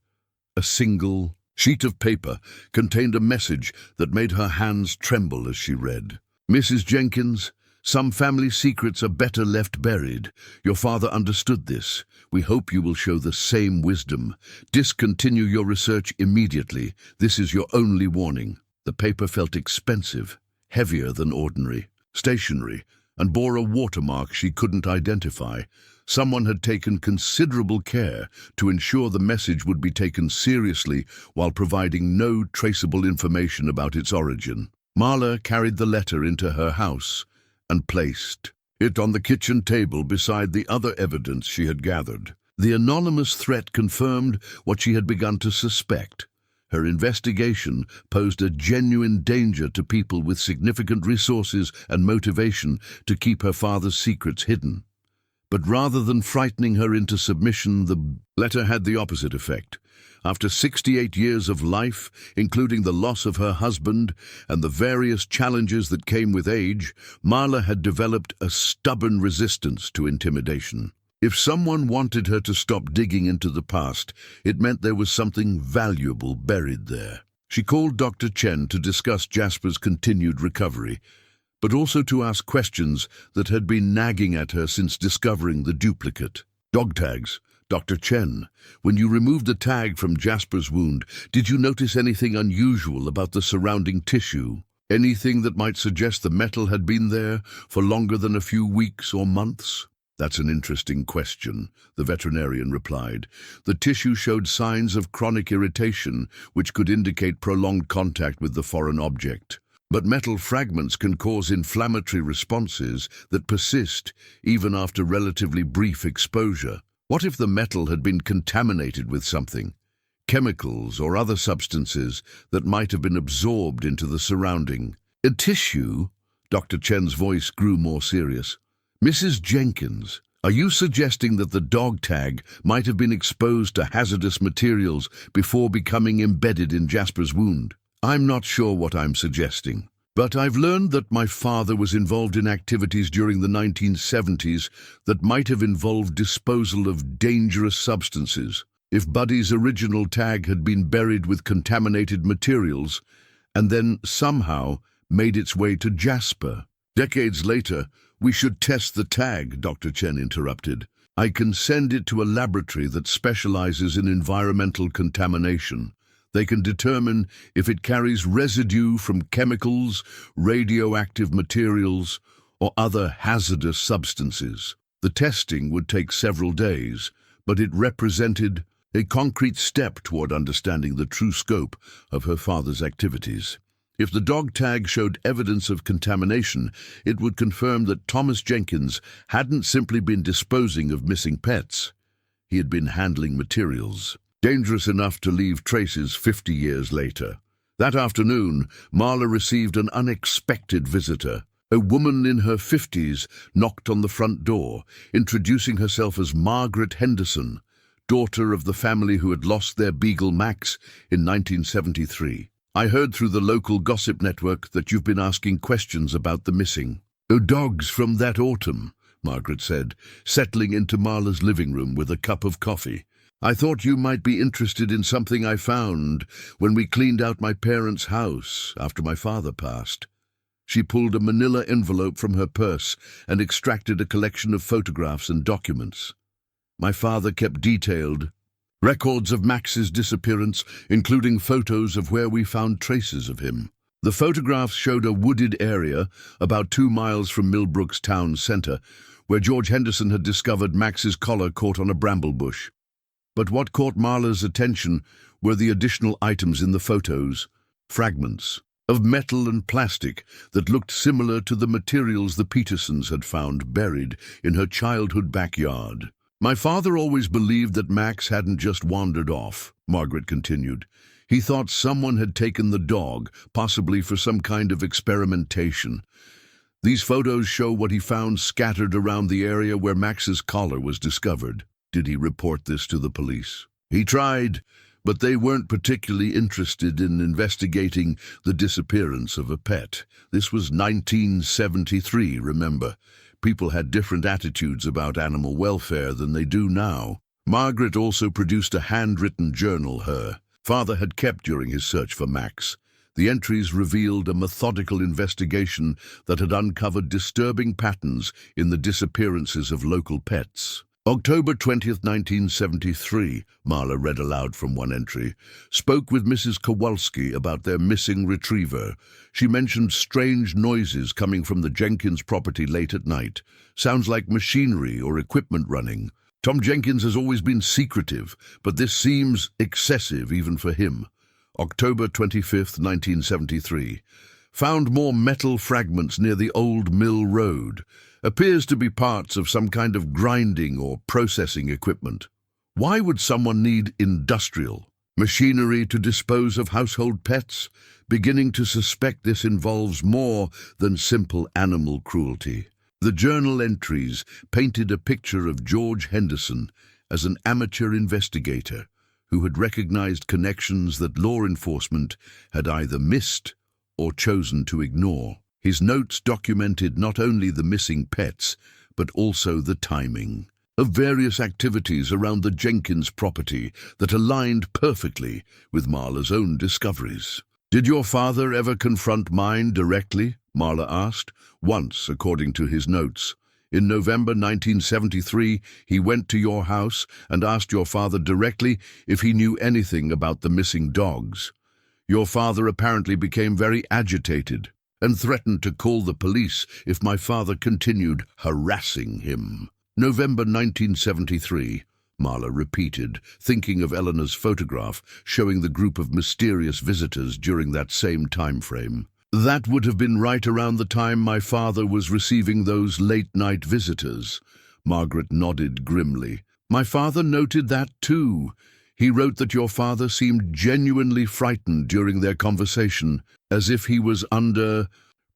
a single sheet of paper contained a message that made her hands tremble as she read. Mrs. Jenkins, some family secrets are better left buried. Your father understood this. We hope you will show the same wisdom. Discontinue your research immediately. This is your only warning. The paper felt expensive, heavier than ordinary, stationary, and bore a watermark she couldn't identify. Someone had taken considerable care to ensure the message would be taken seriously while providing no traceable information about its origin. Marla carried the letter into her house and placed it on the kitchen table beside the other evidence she had gathered. The anonymous threat confirmed what she had begun to suspect. Her investigation posed a genuine danger to people with significant resources and motivation to keep her father's secrets hidden. But rather than frightening her into submission, the letter had the opposite effect. After 68 years of life, including the loss of her husband and the various challenges that came with age, Marla had developed a stubborn resistance to intimidation. If someone wanted her to stop digging into the past, it meant there was something valuable buried there. She called Dr. Chen to discuss Jasper's continued recovery, but also to ask questions that had been nagging at her since discovering the duplicate. Dog tags. Dr. Chen, when you removed the tag from Jasper's wound, did you notice anything unusual about the surrounding tissue? Anything that might suggest the metal had been there for longer than a few weeks or months? That's an interesting question, the veterinarian replied. The tissue showed signs of chronic irritation, which could indicate prolonged contact with the foreign object. But metal fragments can cause inflammatory responses that persist even after relatively brief exposure. What if the metal had been contaminated with something, chemicals or other substances that might have been absorbed into the surrounding tissue? Dr. Chen's voice grew more serious. Mrs. Jenkins, are you suggesting that the dog tag might have been exposed to hazardous materials before becoming embedded in Jasper's wound? I'm not sure what I'm suggesting. But I've learned that my father was involved in activities during the 1970s that might have involved disposal of dangerous substances. If Buddy's original tag had been buried with contaminated materials and then somehow made its way to Jasper. Decades later, we should test the tag, Dr. Chen interrupted. I can send it to a laboratory that specializes in environmental contamination. They can determine if it carries residue from chemicals, radioactive materials, or other hazardous substances. The testing would take several days, but it represented a concrete step toward understanding the true scope of her father's activities. If the dog tag showed evidence of contamination, it would confirm that Thomas Jenkins hadn't simply been disposing of missing pets. He had been handling materials dangerous enough to leave traces 50 years later. That afternoon, Marla received an unexpected visitor. A woman in her 50s knocked on the front door, introducing herself as Margaret Henderson, daughter of the family who had lost their beagle Max in 1973. I heard through the local gossip network that you've been asking questions about the missing. Oh, dogs from that autumn, Margaret said, settling into Marla's living room with a cup of coffee. I thought you might be interested in something I found when we cleaned out my parents' house after my father passed. She pulled a manila envelope from her purse and extracted a collection of photographs and documents. My father kept detailed records of Max's disappearance, including photos of where we found traces of him. The photographs showed a wooded area about 2 miles from Millbrook's town centre, where George Henderson had discovered Max's collar caught on a bramble bush. But what caught Marla's attention were the additional items in the photos, fragments of metal and plastic that looked similar to the materials the Petersons had found buried in her childhood backyard. My father always believed that Max hadn't just wandered off, Margaret continued. He thought someone had taken the dog, possibly for some kind of experimentation. These photos show what he found scattered around the area where Max's collar was discovered. Did he report this to the police? He tried, but they weren't particularly interested in investigating the disappearance of a pet. This was 1973, remember. People had different attitudes about animal welfare than they do now. Margaret also produced a handwritten journal her father had kept during his search for Max. The entries revealed a methodical investigation that had uncovered disturbing patterns in the disappearances of local pets. October 20th, 1973, Marla read aloud from one entry, spoke with Mrs. Kowalski about their missing retriever. She mentioned strange noises coming from the Jenkins property late at night. Sounds like machinery or equipment running. Tom Jenkins has always been secretive, but this seems excessive even for him. October 25th, 1973. Found more metal fragments near the old mill road. Appears to be parts of some kind of grinding or processing equipment. Why would someone need industrial machinery to dispose of household pets? Beginning to suspect this involves more than simple animal cruelty. The journal entries painted a picture of George Henderson as an amateur investigator who had recognized connections that law enforcement had either missed or chosen to ignore. His notes documented not only the missing pets, but also the timing of various activities around the Jenkins property that aligned perfectly with Marla's own discoveries. Did your father ever confront mine directly? Marla asked. Once, according to his notes. In November 1973, he went to your house and asked your father directly if he knew anything about the missing dogs. Your father apparently became very agitated and threatened to call the police if my father continued harassing him. November 1973, Marla repeated, thinking of Eleanor's photograph showing the group of mysterious visitors during that same time frame. That would have been right around the time my father was receiving those late-night visitors. Margaret nodded grimly. My father noted that too. He wrote that your father seemed genuinely frightened during their conversation, as if he was under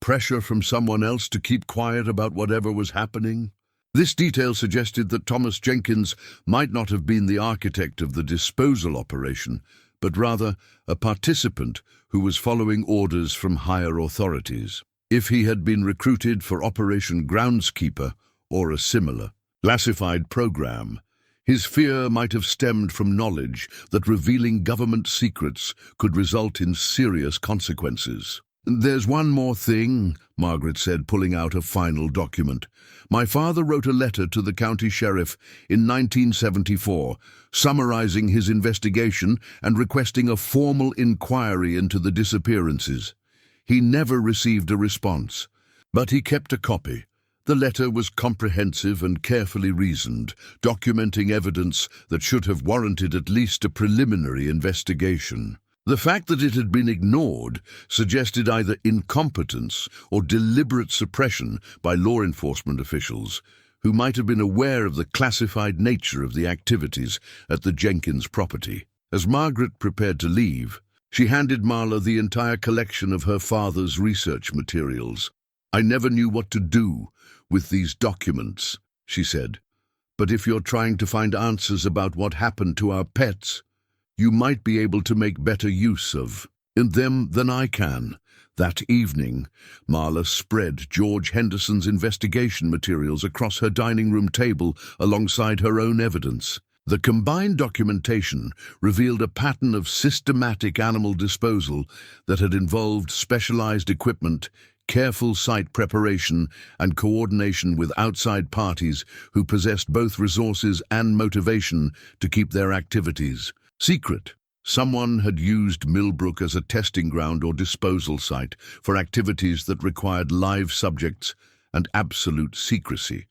pressure from someone else to keep quiet about whatever was happening. This detail suggested that Thomas Jenkins might not have been the architect of the disposal operation, but rather a participant who was following orders from higher authorities. If he had been recruited for Operation Groundskeeper or a similar classified program, his fear might have stemmed from knowledge that revealing government secrets could result in serious consequences. There's one more thing, Margaret said, pulling out a final document. My father wrote a letter to the county sheriff in 1974, summarizing his investigation and requesting a formal inquiry into the disappearances. He never received a response, but he kept a copy. The letter was comprehensive and carefully reasoned, documenting evidence that should have warranted at least a preliminary investigation. The fact that it had been ignored suggested either incompetence or deliberate suppression by law enforcement officials, who might have been aware of the classified nature of the activities at the Jenkins property. As Margaret prepared to leave, she handed Marla the entire collection of her father's research materials. I never knew what to do with these documents, she said. But if you're trying to find answers about what happened to our pets, you might be able to make better use of them than I can." That evening, Marla spread George Henderson's investigation materials across her dining room table alongside her own evidence. The combined documentation revealed a pattern of systematic animal disposal that had involved specialized equipment, careful site preparation, and coordination with outside parties who possessed both resources and motivation to keep their activities secret. Someone had used Millbrook as a testing ground or disposal site for activities that required live subjects and absolute secrecy.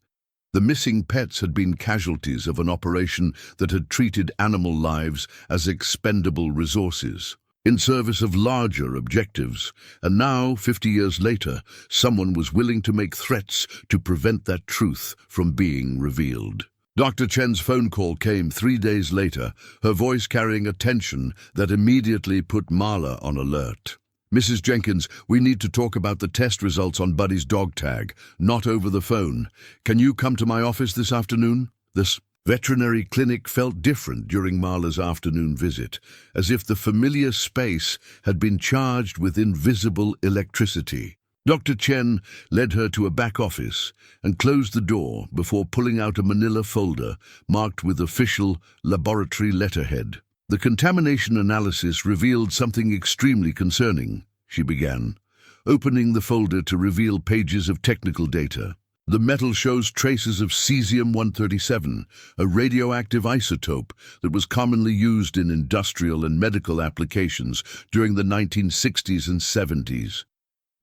The missing pets had been casualties of an operation that had treated animal lives as expendable resources, in service of larger objectives, and now, 50 years later, someone was willing to make threats to prevent that truth from being revealed. Dr. Chen's phone call came 3 days later, her voice carrying a tension that immediately put Marla on alert. "Mrs. Jenkins, we need to talk about the test results on Buddy's dog tag, not over the phone. Can you come to my office this afternoon?" This veterinary clinic felt different during Marla's afternoon visit, as if the familiar space had been charged with invisible electricity. Dr. Chen led her to a back office and closed the door before pulling out a manila folder marked with official laboratory letterhead. "The contamination analysis revealed something extremely concerning," she began, opening the folder to reveal pages of technical data. "The metal shows traces of cesium-137, a radioactive isotope that was commonly used in industrial and medical applications during the 1960s and 70s.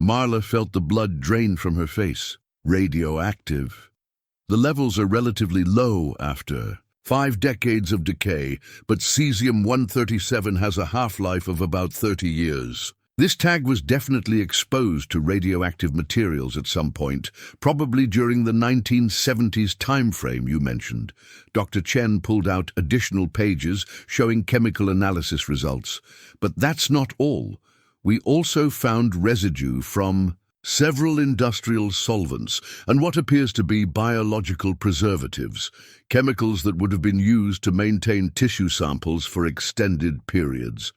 Marla felt the blood drain from her face. Radioactive. The levels are relatively low after 5 decades of decay, but cesium-137 has a half-life of about 30 years. This tag was definitely exposed to radioactive materials at some point, probably during the 1970s timeframe you mentioned." Dr. Chen pulled out additional pages showing chemical analysis results. "But that's not all. We also found residue from several industrial solvents and what appears to be biological preservatives, chemicals that would have been used to maintain tissue samples for extended periods."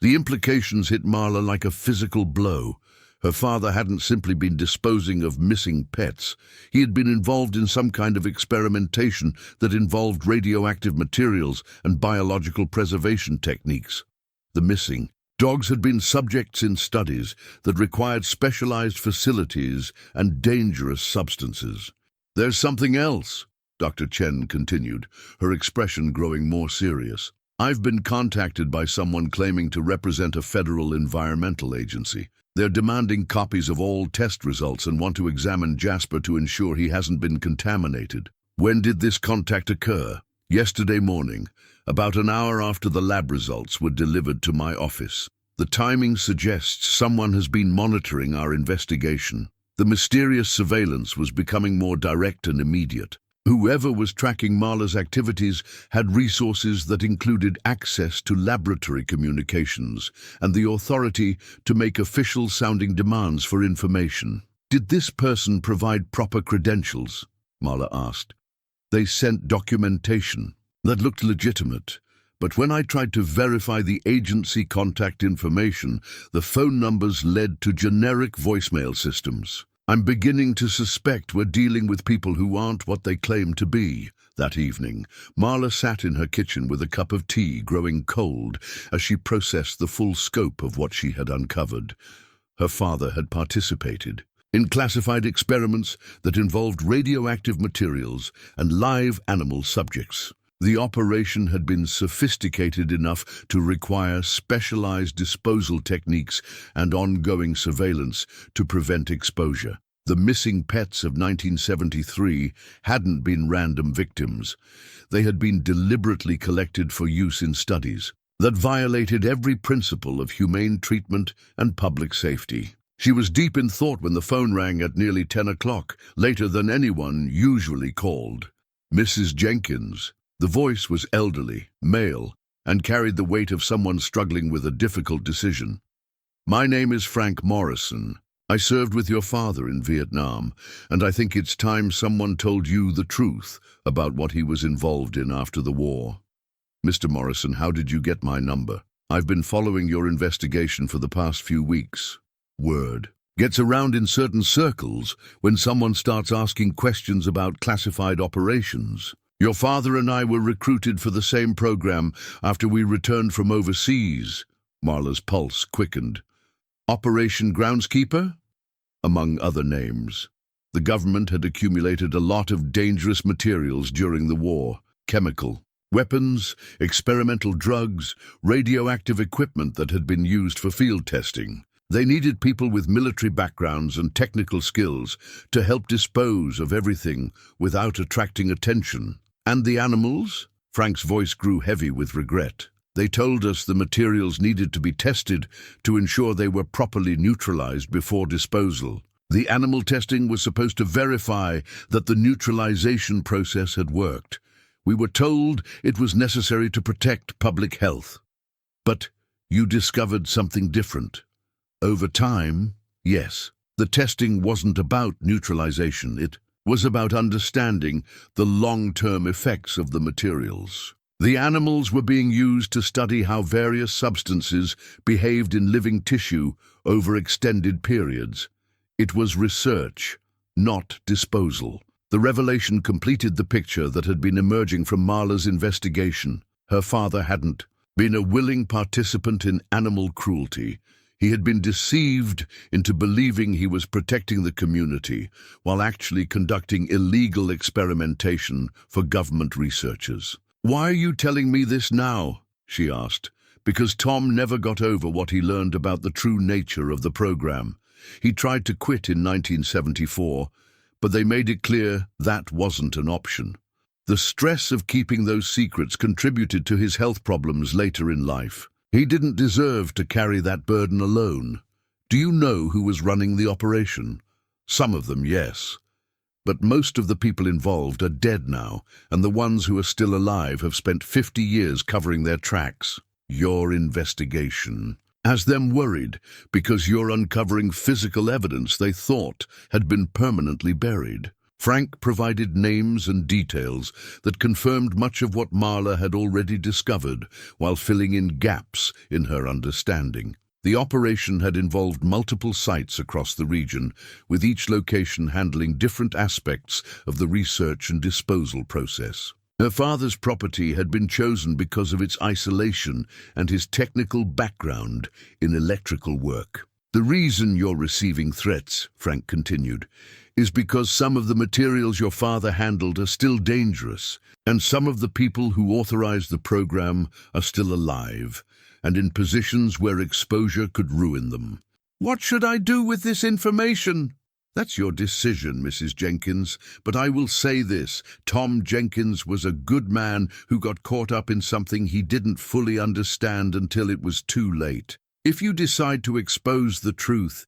The implications hit Marla like a physical blow. Her father hadn't simply been disposing of missing pets. He had been involved in some kind of experimentation that involved radioactive materials and biological preservation techniques. The missing dogs had been subjects in studies that required specialized facilities and dangerous substances. "There's something else," Dr. Chen continued, her expression growing more serious. "I've been contacted by someone claiming to represent a federal environmental agency. They're demanding copies of all test results and want to examine Jasper to ensure he hasn't been contaminated." "When did this contact occur?" "Yesterday morning, about an hour after the lab results were delivered to my office. The timing suggests someone has been monitoring our investigation." The mysterious surveillance was becoming more direct and immediate. Whoever was tracking Marla's activities had resources that included access to laboratory communications and the authority to make official-sounding demands for information. "Did this person provide proper credentials?" Marla asked. "They sent documentation that looked legitimate, but when I tried to verify the agency contact information, the phone numbers led to generic voicemail systems. I'm beginning to suspect we're dealing with people who aren't what they claim to be." That evening, Marla sat in her kitchen with a cup of tea growing cold as she processed the full scope of what she had uncovered. Her father had participated in classified experiments that involved radioactive materials and live animal subjects. The operation had been sophisticated enough to require specialized disposal techniques and ongoing surveillance to prevent exposure. The missing pets of 1973 hadn't been random victims. They had been deliberately collected for use in studies that violated every principle of humane treatment and public safety. She was deep in thought when the phone rang at nearly 10 o'clock, later than anyone usually called. "Mrs. Jenkins." The voice was elderly, male, and carried the weight of someone struggling with a difficult decision. "My name is Frank Morrison. I served with your father in Vietnam, and I think it's time someone told you the truth about what he was involved in after the war. Mr. Morrison, how did you get my number? I've been following your investigation for the past few weeks. Word gets around in certain circles when someone starts asking questions about classified operations. Your father and I were recruited for the same program after we returned from overseas. Marla's pulse quickened. Operation Groundskeeper? Among other names. The government had accumulated a lot of dangerous materials during the war. Chemical, weapons, experimental drugs, radioactive equipment that had been used for field testing. They needed people with military backgrounds and technical skills to help dispose of everything without attracting attention. And the animals? Frank's voice grew heavy with regret. They told us the materials needed to be tested to ensure they were properly neutralized before disposal. The animal testing was supposed to verify that the neutralization process had worked. We were told it was necessary to protect public health. But you discovered something different. Over time, yes, the testing wasn't about neutralization. It was about understanding the long-term effects of the materials. The animals were being used to study how various substances behaved in living tissue over extended periods. It was research, not disposal. The revelation completed the picture that had been emerging from Marla's investigation. Her father hadn't been a willing participant in animal cruelty. He had been deceived into believing he was protecting the community while actually conducting illegal experimentation for government researchers. "Why are you telling me this now?" she asked. Because Tom never got over what he learned about the true nature of the program. He tried to quit in 1974, but they made it clear that wasn't an option. The stress of keeping those secrets contributed to his health problems later in life. He didn't deserve to carry that burden alone. Do you know who was running the operation? Some of them, yes. But most of the people involved are dead now, and the ones who are still alive have spent 50 years covering their tracks. Your investigation has them worried because you're uncovering physical evidence they thought had been permanently buried. Frank provided names and details that confirmed much of what Marla had already discovered while filling in gaps in her understanding. The operation had involved multiple sites across the region, with each location handling different aspects of the research and disposal process. Her father's property had been chosen because of its isolation and his technical background in electrical work. "The reason you're receiving threats," Frank continued, "is because some of the materials your father handled are still dangerous, and some of the people who authorized the program are still alive, and in positions where exposure could ruin them." "What should I do with this information?" "That's your decision, Mrs. Jenkins, but I will say this. Tom Jenkins was a good man who got caught up in something he didn't fully understand until it was too late. If you decide to expose the truth,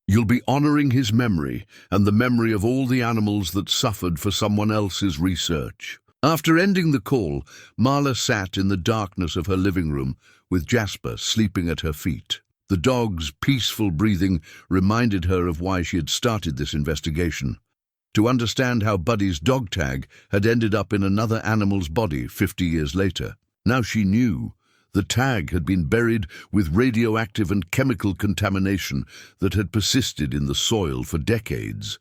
you'll be honoring his memory and the memory of all the animals that suffered for someone else's research." After ending the call, Marla sat in the darkness of her living room with Jasper sleeping at her feet. The dog's peaceful breathing reminded her of why she had started this investigation. To understand how Buddy's dog tag had ended up in another animal's body 50 years later. Now she knew. The tag had been buried with radioactive and chemical contamination that had persisted in the soil for decades.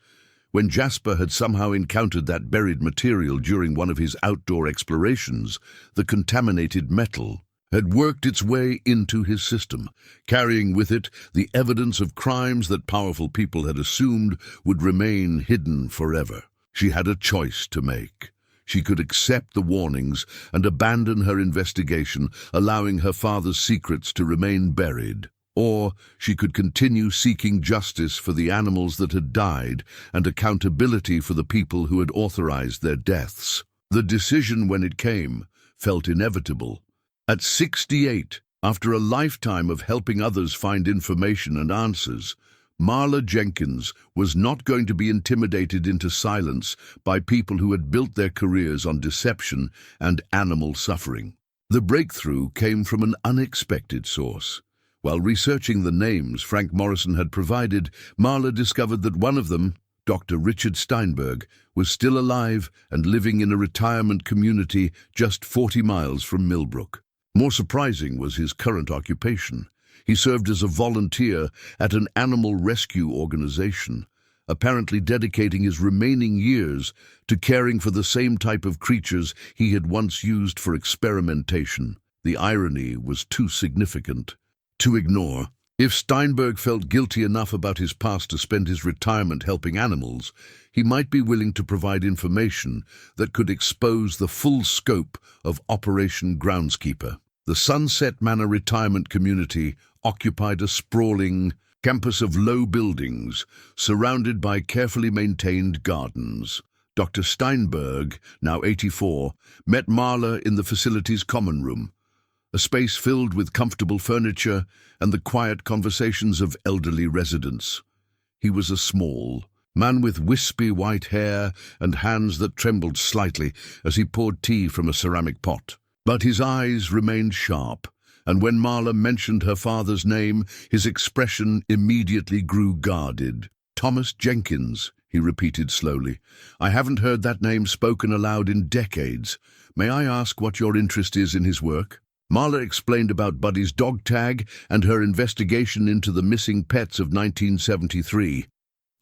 When Jasper had somehow encountered that buried material during one of his outdoor explorations, the contaminated metal had worked its way into his system, carrying with it the evidence of crimes that powerful people had assumed would remain hidden forever. She had a choice to make. She could accept the warnings and abandon her investigation, allowing her father's secrets to remain buried. Or she could continue seeking justice for the animals that had died and accountability for the people who had authorized their deaths. The decision, when it came, felt inevitable. At 68, after a lifetime of helping others find information and answers, Marla Jenkins was not going to be intimidated into silence by people who had built their careers on deception and animal suffering. The breakthrough came from an unexpected source. While researching the names Frank Morrison had provided, Marla discovered that one of them, Dr. Richard Steinberg, was still alive and living in a retirement community just 40 miles from Millbrook. More surprising was his current occupation. He served as a volunteer at an animal rescue organization, apparently dedicating his remaining years to caring for the same type of creatures he had once used for experimentation. The irony was too significant to ignore. If Steinberg felt guilty enough about his past to spend his retirement helping animals, he might be willing to provide information that could expose the full scope of Operation Groundskeeper. The Sunset Manor retirement community occupied a sprawling campus of low buildings surrounded by carefully maintained gardens. Dr. Steinberg, now 84, met Marla in the facility's common room, a space filled with comfortable furniture and the quiet conversations of elderly residents. He was a small man with wispy white hair and hands that trembled slightly as he poured tea from a ceramic pot. But his eyes remained sharp, and when Marla mentioned her father's name, his expression immediately grew guarded. "Thomas Jenkins," he repeated slowly. "I haven't heard that name spoken aloud in decades. May I ask what your interest is in his work?" Marla explained about Buddy's dog tag and her investigation into the missing pets of 1973.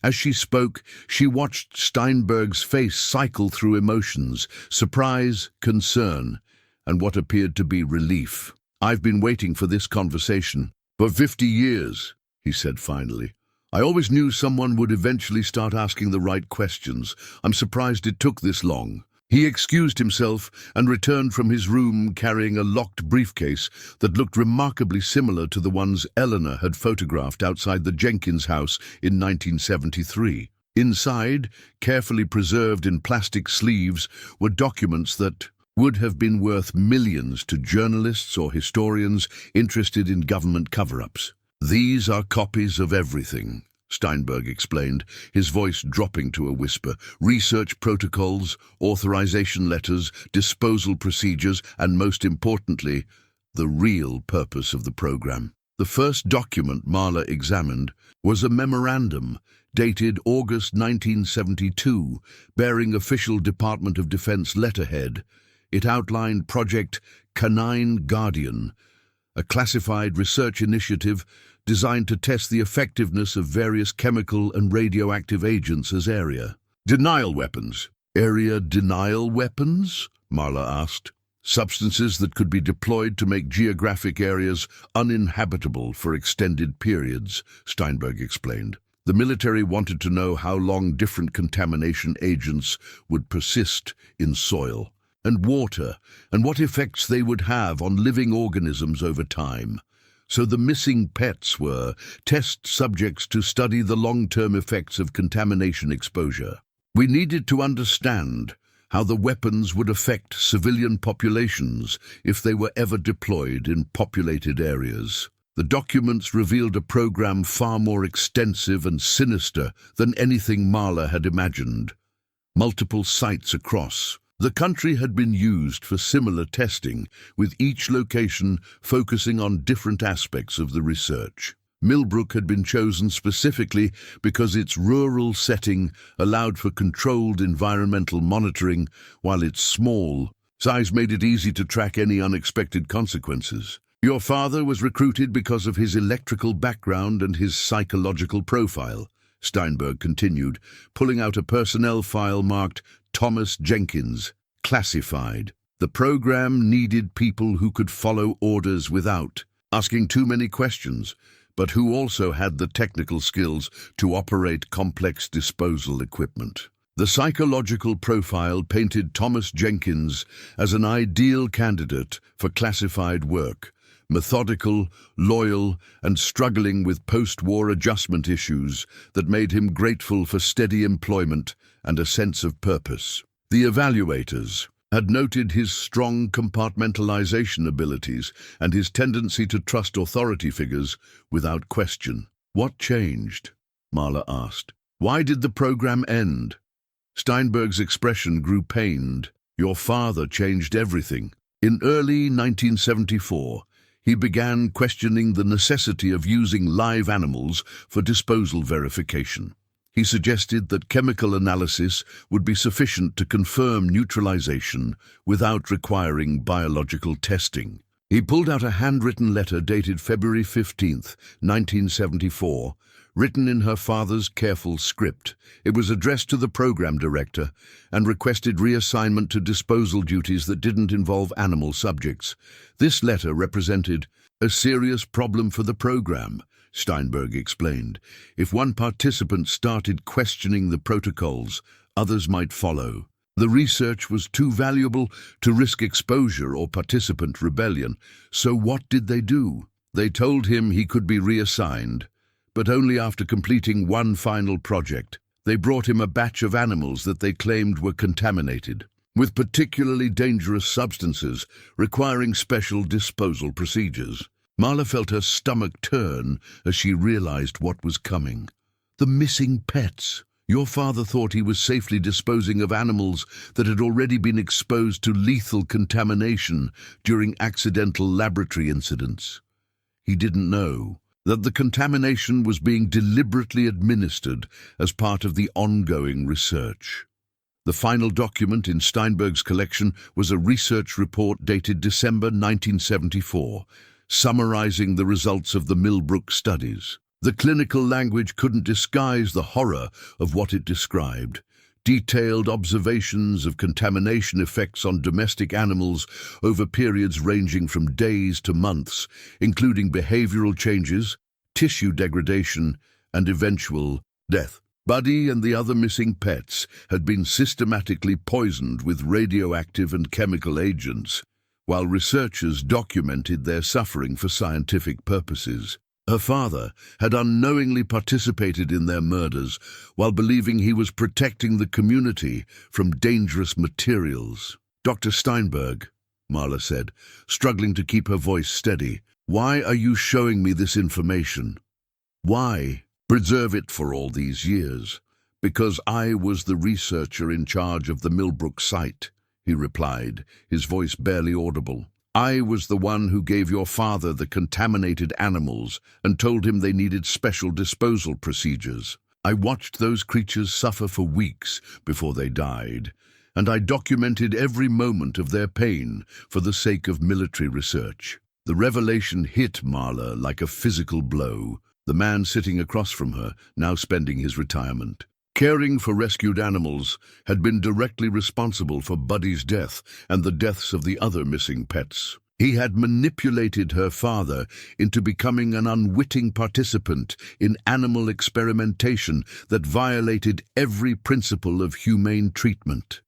As she spoke, she watched Steinberg's face cycle through emotions: surprise, concern, and what appeared to be relief. "I've been waiting for this conversation for 50 years, he said finally. "I always knew someone would eventually start asking the right questions. I'm surprised it took this long." He excused himself and returned from his room carrying a locked briefcase that looked remarkably similar to the ones Eleanor had photographed outside the Jenkins house in 1973. Inside, carefully preserved in plastic sleeves, were documents that would have been worth millions to journalists or historians interested in government cover-ups. "These are copies of everything," Steinberg explained, his voice dropping to a whisper. "Research protocols, authorization letters, disposal procedures, and most importantly, the real purpose of the program." The first document Marla examined was a memorandum dated August 1972, bearing official Department of Defense letterhead. It outlined Project Canine Guardian, a classified research initiative designed to test the effectiveness of various chemical and radioactive agents as area denial weapons. "Area denial weapons?" Marla asked. "Substances that could be deployed to make geographic areas uninhabitable for extended periods," Steinberg explained. The military wanted to know how long different contamination agents would persist in soil and water, and what effects they would have on living organisms over time. So the missing pets were test subjects to study the long-term effects of contamination exposure. We needed to understand how the weapons would affect civilian populations if they were ever deployed in populated areas. The documents revealed a program far more extensive and sinister than anything Marla had imagined. Multiple sites across the country had been used for similar testing, with each location focusing on different aspects of the research. Millbrook had been chosen specifically because its rural setting allowed for controlled environmental monitoring, while its small size made it easy to track any unexpected consequences. "Your father was recruited because of his electrical background and his psychological profile," Steinberg continued, pulling out a personnel file marked Thomas Jenkins, classified. "The program needed people who could follow orders without asking too many questions, but who also had the technical skills to operate complex disposal equipment." The psychological profile painted Thomas Jenkins as an ideal candidate for classified work: methodical, loyal, and struggling with post-war adjustment issues that made him grateful for steady employment and a sense of purpose. The evaluators had noted his strong compartmentalization abilities and his tendency to trust authority figures without question. "What changed?" Marla asked. "Why did the program end?" Steinberg's expression grew pained. "Your father changed everything. In early 1974, He began questioning the necessity of using live animals for disposal verification. He suggested that chemical analysis would be sufficient to confirm neutralization without requiring biological testing. He pulled out a handwritten letter dated February 15th, 1974, written in her father's careful script. It was addressed to the program director and requested reassignment to disposal duties that didn't involve animal subjects. This letter represented a serious problem for the program, Steinberg explained. If one participant started questioning the protocols, others might follow. The research was too valuable to risk exposure or participant rebellion. So what did they do? They told him he could be reassigned, but only after completing one final project. They brought him a batch of animals that they claimed were contaminated with particularly dangerous substances requiring special disposal procedures. Marla felt her stomach turn as she realized what was coming. The missing pets. Your father thought he was safely disposing of animals that had already been exposed to lethal contamination during accidental laboratory incidents. He didn't know that the contamination was being deliberately administered as part of the ongoing research. The final document in Steinberg's collection was a research report dated December 1974, summarizing the results of the Millbrook studies. The clinical language couldn't disguise the horror of what it described. Detailed observations of contamination effects on domestic animals over periods ranging from days to months, including behavioral changes, tissue degradation, and eventual death. Buddy and the other missing pets had been systematically poisoned with radioactive and chemical agents, while researchers documented their suffering for scientific purposes. Her father had unknowingly participated in their murders while believing he was protecting the community from dangerous materials. Dr. Steinberg, Marla said, struggling to keep her voice steady, why are you showing me this information? Why preserve it for all these years? Because I was the researcher in charge of the Millbrook site, he replied, his voice barely audible. I was the one who gave your father the contaminated animals and told him they needed special disposal procedures. I watched those creatures suffer for weeks before they died, and I documented every moment of their pain for the sake of military research. The revelation hit Marla like a physical blow. The man sitting across from her, now spending his retirement, caring for rescued animals, had been directly responsible for Buddy's death and the deaths of the other missing pets. He had manipulated her father into becoming an unwitting participant in animal experimentation that violated every principle of humane treatment.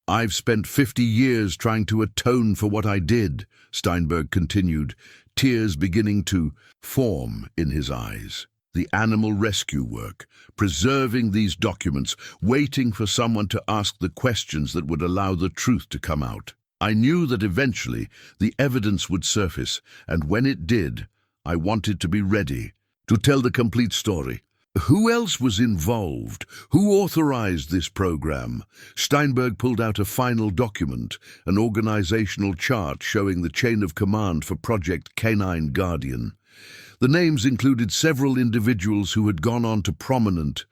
I've spent 50 years trying to atone for what I did, Steinberg continued, tears beginning to form in his eyes. The animal rescue work, preserving these documents, waiting for someone to ask the questions that would allow the truth to come out. I knew that eventually the evidence would surface, and when it did, I wanted to be ready to tell the complete story. Who else was involved? Who authorized this program? Steinberg pulled out a final document, an organizational chart showing the chain of command for Project Canine Guardian. The names included several individuals who had gone on to prominent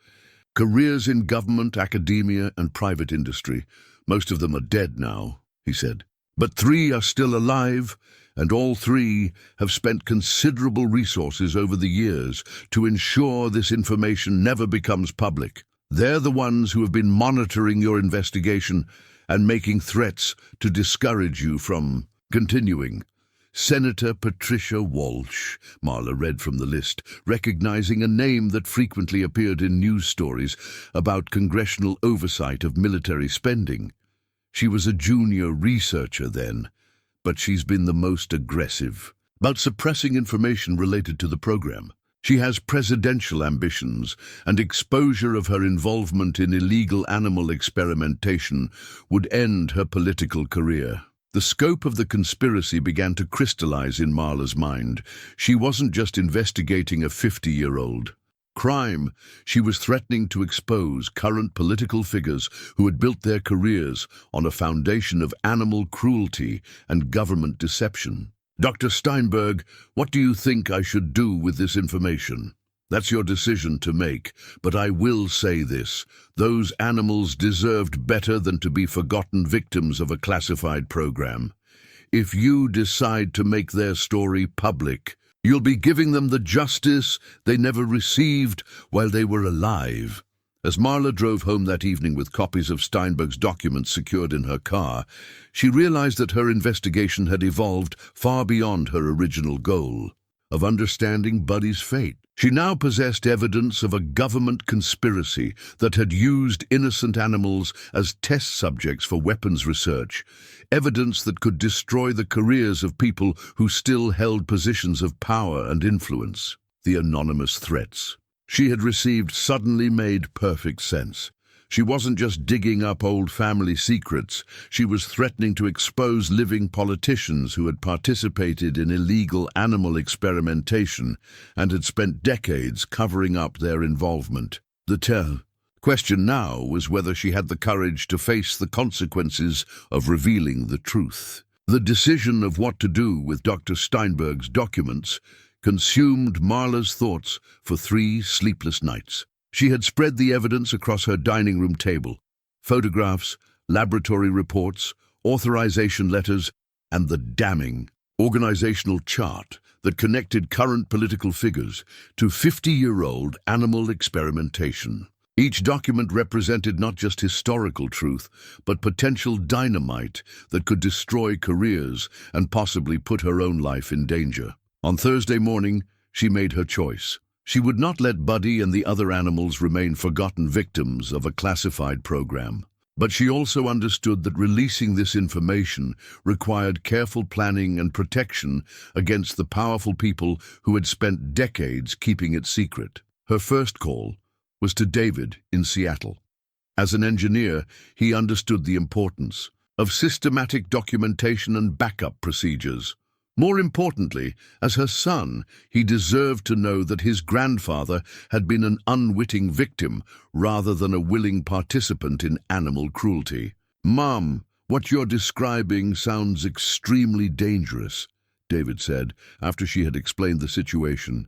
careers in government, academia, and private industry. Most of them are dead now, he said. But 3 are still alive, and all 3 have spent considerable resources over the years to ensure this information never becomes public. They're the ones who have been monitoring your investigation and making threats to discourage you from continuing. Senator Patricia Walsh, Marla read from the list, recognizing a name that frequently appeared in news stories about congressional oversight of military spending. She was a junior researcher then, but she's been the most aggressive about suppressing information related to the program. She has presidential ambitions, and exposure of her involvement in illegal animal experimentation would end her political career. The scope of the conspiracy began to crystallize in Marla's mind. She wasn't just investigating a 50-year-old crime. She was threatening to expose current political figures who had built their careers on a foundation of animal cruelty and government deception. Dr. Steinberg, what do you think I should do with this information? That's your decision to make, but I will say this. Those animals deserved better than to be forgotten victims of a classified program. If you decide to make their story public, you'll be giving them the justice they never received while they were alive. As Marla drove home that evening with copies of Steinberg's documents secured in her car, she realized that her investigation had evolved far beyond her original goal of understanding Buddy's fate. She now possessed evidence of a government conspiracy that had used innocent animals as test subjects for weapons research, evidence that could destroy the careers of people who still held positions of power and influence. The anonymous threats she had received suddenly made perfect sense. She wasn't just digging up old family secrets, she was threatening to expose living politicians who had participated in illegal animal experimentation and had spent decades covering up their involvement. The question now was whether she had the courage to face the consequences of revealing the truth. The decision of what to do with Dr. Steinberg's documents consumed Marla's thoughts for 3 sleepless nights. She had spread the evidence across her dining room table: photographs, laboratory reports, authorization letters, and the damning organizational chart that connected current political figures to 50-year-old animal experimentation. Each document represented not just historical truth, but potential dynamite that could destroy careers and possibly put her own life in danger. On Thursday morning, she made her choice. She would not let Buddy and the other animals remain forgotten victims of a classified program. But she also understood that releasing this information required careful planning and protection against the powerful people who had spent decades keeping it secret. Her first call was to David in Seattle. As an engineer, he understood the importance of systematic documentation and backup procedures. More importantly, as her son, he deserved to know that his grandfather had been an unwitting victim rather than a willing participant in animal cruelty. "Mom, what you're describing sounds extremely dangerous," David said, after she had explained the situation.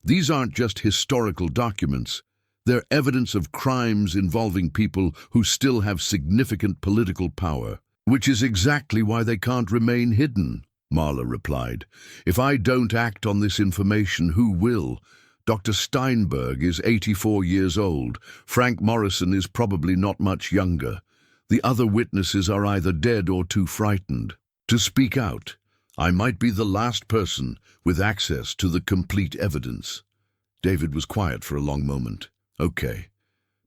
"These aren't just historical documents. They're evidence of crimes involving people who still have significant political power, which is exactly why they can't remain hidden," Marla replied. "If I don't act on this information, who will? Dr. Steinberg is 84 years old. Frank Morrison is probably not much younger. The other witnesses are either dead or too frightened to speak out. I might be the last person with access to the complete evidence." David was quiet for a long moment. "Okay,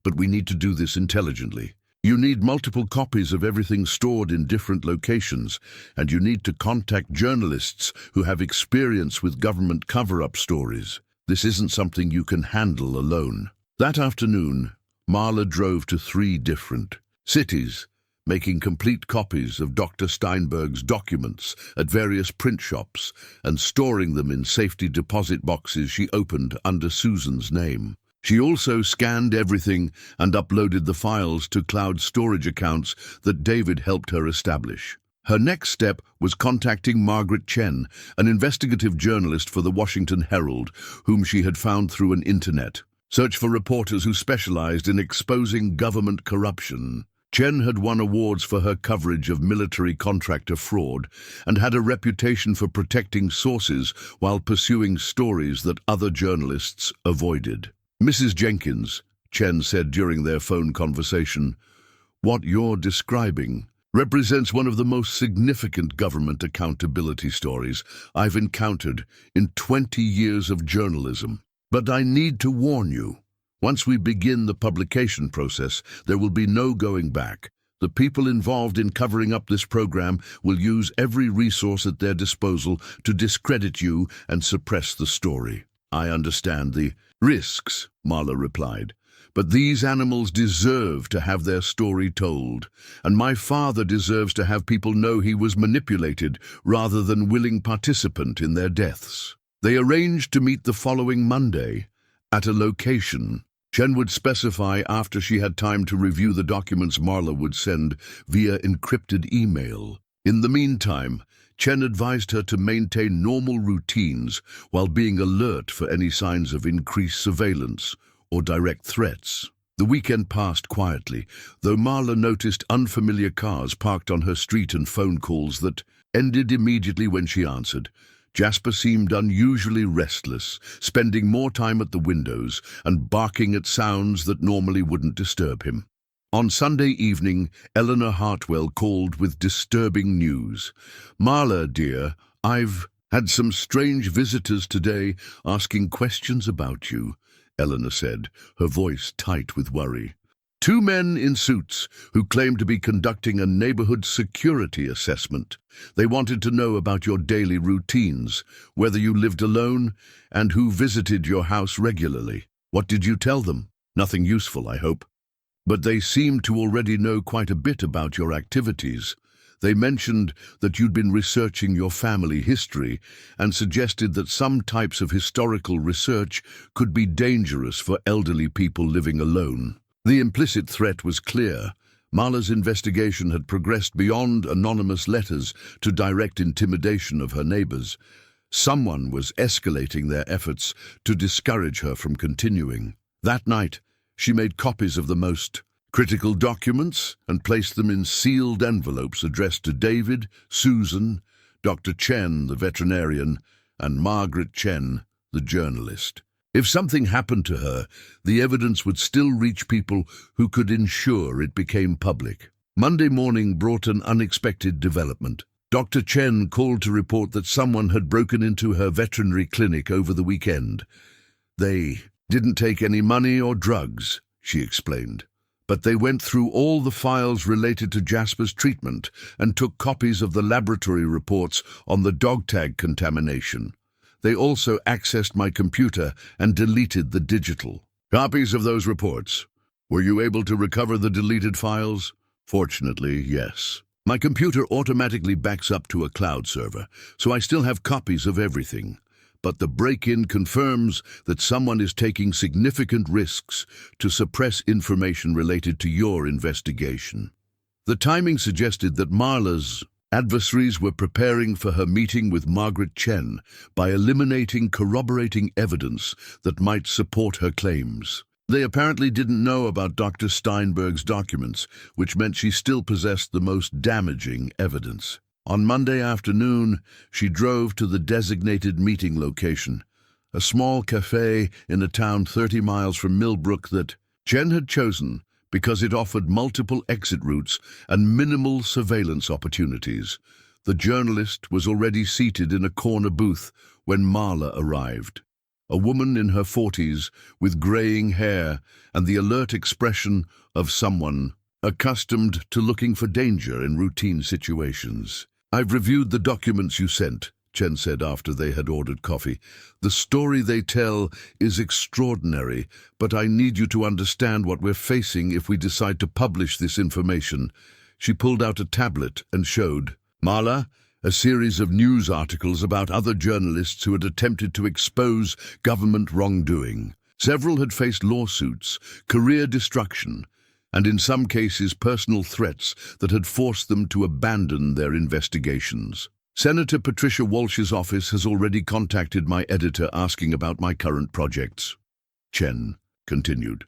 but we need to do this intelligently. You need multiple copies of everything stored in different locations, and you need to contact journalists who have experience with government cover-up stories. This isn't something you can handle alone." That afternoon, Marla drove to 3 different cities, making complete copies of Dr. Steinberg's documents at various print shops and storing them in safety deposit boxes she opened under Susan's name. She also scanned everything and uploaded the files to cloud storage accounts that David helped her establish. Her next step was contacting Margaret Chen, an investigative journalist for the Washington Herald, whom she had found through an internet search for reporters who specialized in exposing government corruption. Chen had won awards for her coverage of military contractor fraud and had a reputation for protecting sources while pursuing stories that other journalists avoided. "Mrs. Jenkins," Chen said during their phone conversation, "what you're describing represents one of the most significant government accountability stories I've encountered in 20 years of journalism. But I need to warn you, once we begin the publication process, there will be no going back. The people involved in covering up this program will use every resource at their disposal to discredit you and suppress the story." "I understand the risks," Marla replied, "but these animals deserve to have their story told, and my father deserves to have people know he was manipulated rather than willing participant in their deaths." They arranged to meet the following Monday at a location Chen would specify after she had time to review the documents Marla would send via encrypted email. In the meantime, Chen advised her to maintain normal routines while being alert for any signs of increased surveillance or direct threats. The weekend passed quietly, though Marla noticed unfamiliar cars parked on her street and phone calls that ended immediately when she answered. Jasper seemed unusually restless, spending more time at the windows and barking at sounds that normally wouldn't disturb him. On Sunday evening, Eleanor Hartwell called with disturbing news. "Marla, dear, I've had some strange visitors today asking questions about you," Eleanor said, her voice tight with worry. "Two men in suits who claimed to be conducting a neighborhood security assessment. They wanted to know about your daily routines, whether you lived alone, and who visited your house regularly. What did you tell them? Nothing useful, I hope. But they seemed to already know quite a bit about your activities. They mentioned that you'd been researching your family history and suggested that some types of historical research could be dangerous for elderly people living alone." The implicit threat was clear. Marla's investigation had progressed beyond anonymous letters to direct intimidation of her neighbors. Someone was escalating their efforts to discourage her from continuing. That night, she made copies of the most critical documents and placed them in sealed envelopes addressed to David, Susan, Dr. Chen, the veterinarian, and Margaret Chen, the journalist. If something happened to her, the evidence would still reach people who could ensure it became public. Monday morning brought an unexpected development. Dr. Chen called to report that someone had broken into her veterinary clinic over the weekend. "They didn't take any money or drugs," she explained, "but they went through all the files related to Jasper's treatment and took copies of the laboratory reports on the dog tag contamination. They also accessed my computer and deleted the digital." "Copies of those reports. Were you able to recover the deleted files?" "Fortunately, yes. My computer automatically backs up to a cloud server, so I still have copies of everything. But the break-in confirms that someone is taking significant risks to suppress information related to your investigation." The timing suggested that Marla's adversaries were preparing for her meeting with Margaret Chen by eliminating corroborating evidence that might support her claims. They apparently didn't know about Dr. Steinberg's documents, which meant she still possessed the most damaging evidence. On Monday afternoon, she drove to the designated meeting location, a small cafe in a town 30 miles from Millbrook that Chen had chosen because it offered multiple exit routes and minimal surveillance opportunities. The journalist was already seated in a corner booth when Marla arrived. A woman in her 40s with graying hair and the alert expression of someone accustomed to looking for danger in routine situations. "I've reviewed the documents you sent," Chen said after they had ordered coffee. "The story they tell is extraordinary, but I need you to understand what we're facing if we decide to publish this information." She pulled out a tablet and showed Marla a series of news articles about other journalists who had attempted to expose government wrongdoing. Several had faced lawsuits, career destruction, and in some cases personal threats that had forced them to abandon their investigations. "Senator Patricia Walsh's office has already contacted my editor asking about my current projects," Chen continued.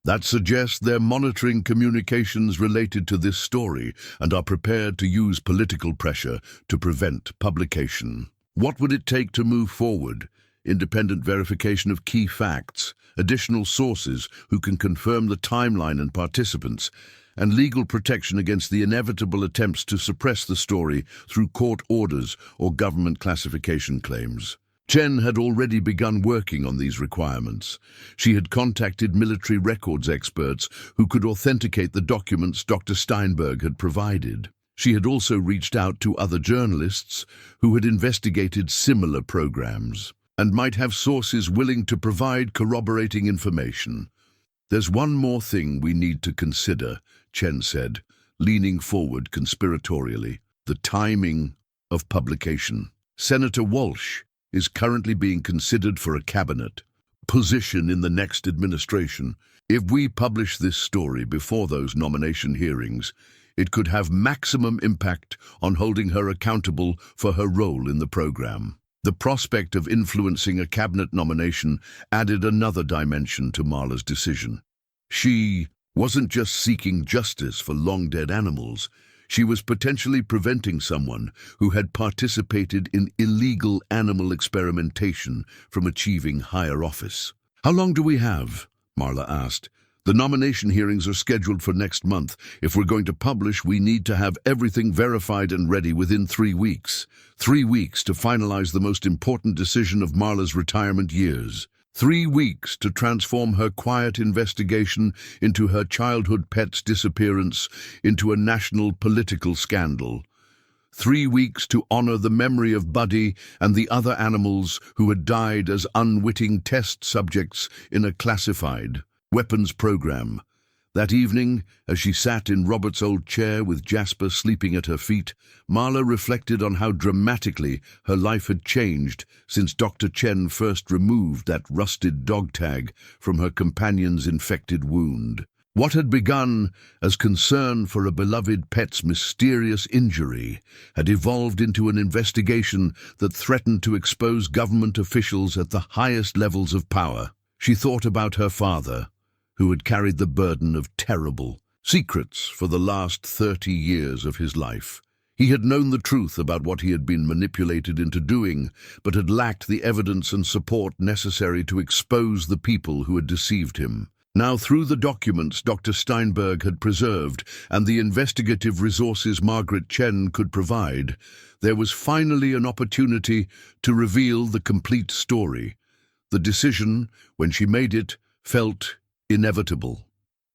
"That suggests they're monitoring communications related to this story and are prepared to use political pressure to prevent publication. What would it take to move forward? Independent verification of key facts, additional sources who can confirm the timeline and participants, and legal protection against the inevitable attempts to suppress the story through court orders or government classification claims." Chen had already begun working on these requirements. She had contacted military records experts who could authenticate the documents Dr. Steinberg had provided. She had also reached out to other journalists who had investigated similar programs and might have sources willing to provide corroborating information. "There's one more thing we need to consider," Chen said, leaning forward conspiratorially: the timing of publication. Senator Walsh is currently being considered for a cabinet position in the next administration. If we publish this story before those nomination hearings, it could have maximum impact on holding her accountable for her role in the program. The prospect of influencing a cabinet nomination added another dimension to Marla's decision. She wasn't just seeking justice for long-dead animals. She was potentially preventing someone who had participated in illegal animal experimentation from achieving higher office. "How long do we have?" Marla asked. "The nomination hearings are scheduled for next month. If we're going to publish, we need to have everything verified and ready within 3 weeks. 3 weeks to finalize the most important decision of Marla's retirement years. 3 weeks to transform her quiet investigation into her childhood pet's disappearance into a national political scandal. 3 weeks to honor the memory of Buddy and the other animals who had died as unwitting test subjects in a classified weapons program. That evening, as she sat in Robert's old chair with Jasper sleeping at her feet, Marla reflected on how dramatically her life had changed since Dr. Chen first removed that rusted dog tag from her companion's infected wound. What had begun as concern for a beloved pet's mysterious injury had evolved into an investigation that threatened to expose government officials at the highest levels of power. She thought about her father, who had carried the burden of terrible secrets for the last 30 years of his life. He had known the truth about what he had been manipulated into doing, but had lacked the evidence and support necessary to expose the people who had deceived him. Now, through the documents Dr. Steinberg had preserved and the investigative resources Margaret Chen could provide, there was finally an opportunity to reveal the complete story. The decision, when she made it, felt inevitable.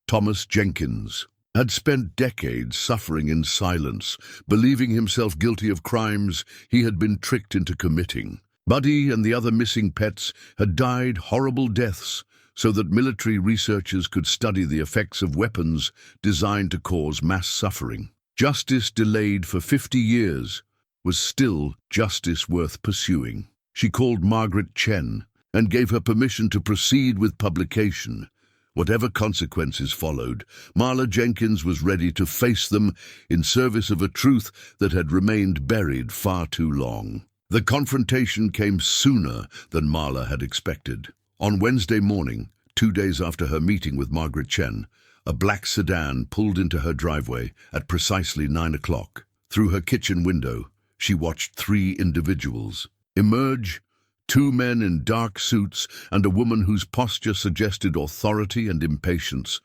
Thomas Jenkins had spent decades suffering in silence, believing himself guilty of crimes he had been tricked into committing. Buddy and the other missing pets had died horrible deaths so that military researchers could study the effects of weapons designed to cause mass suffering. Justice delayed for 50 years was still justice worth pursuing. She called Margaret Chen and gave her permission to proceed with publication. Whatever consequences followed, Marla Jenkins was ready to face them in service of a truth that had remained buried far too long. The confrontation came sooner than Marla had expected. On Wednesday morning, 2 days after her meeting with Margaret Chen, a black sedan pulled into her driveway at precisely 9 o'clock. Through her kitchen window, she watched 3 individuals emerge. 2 men in dark suits and a woman whose posture suggested authority and impatience.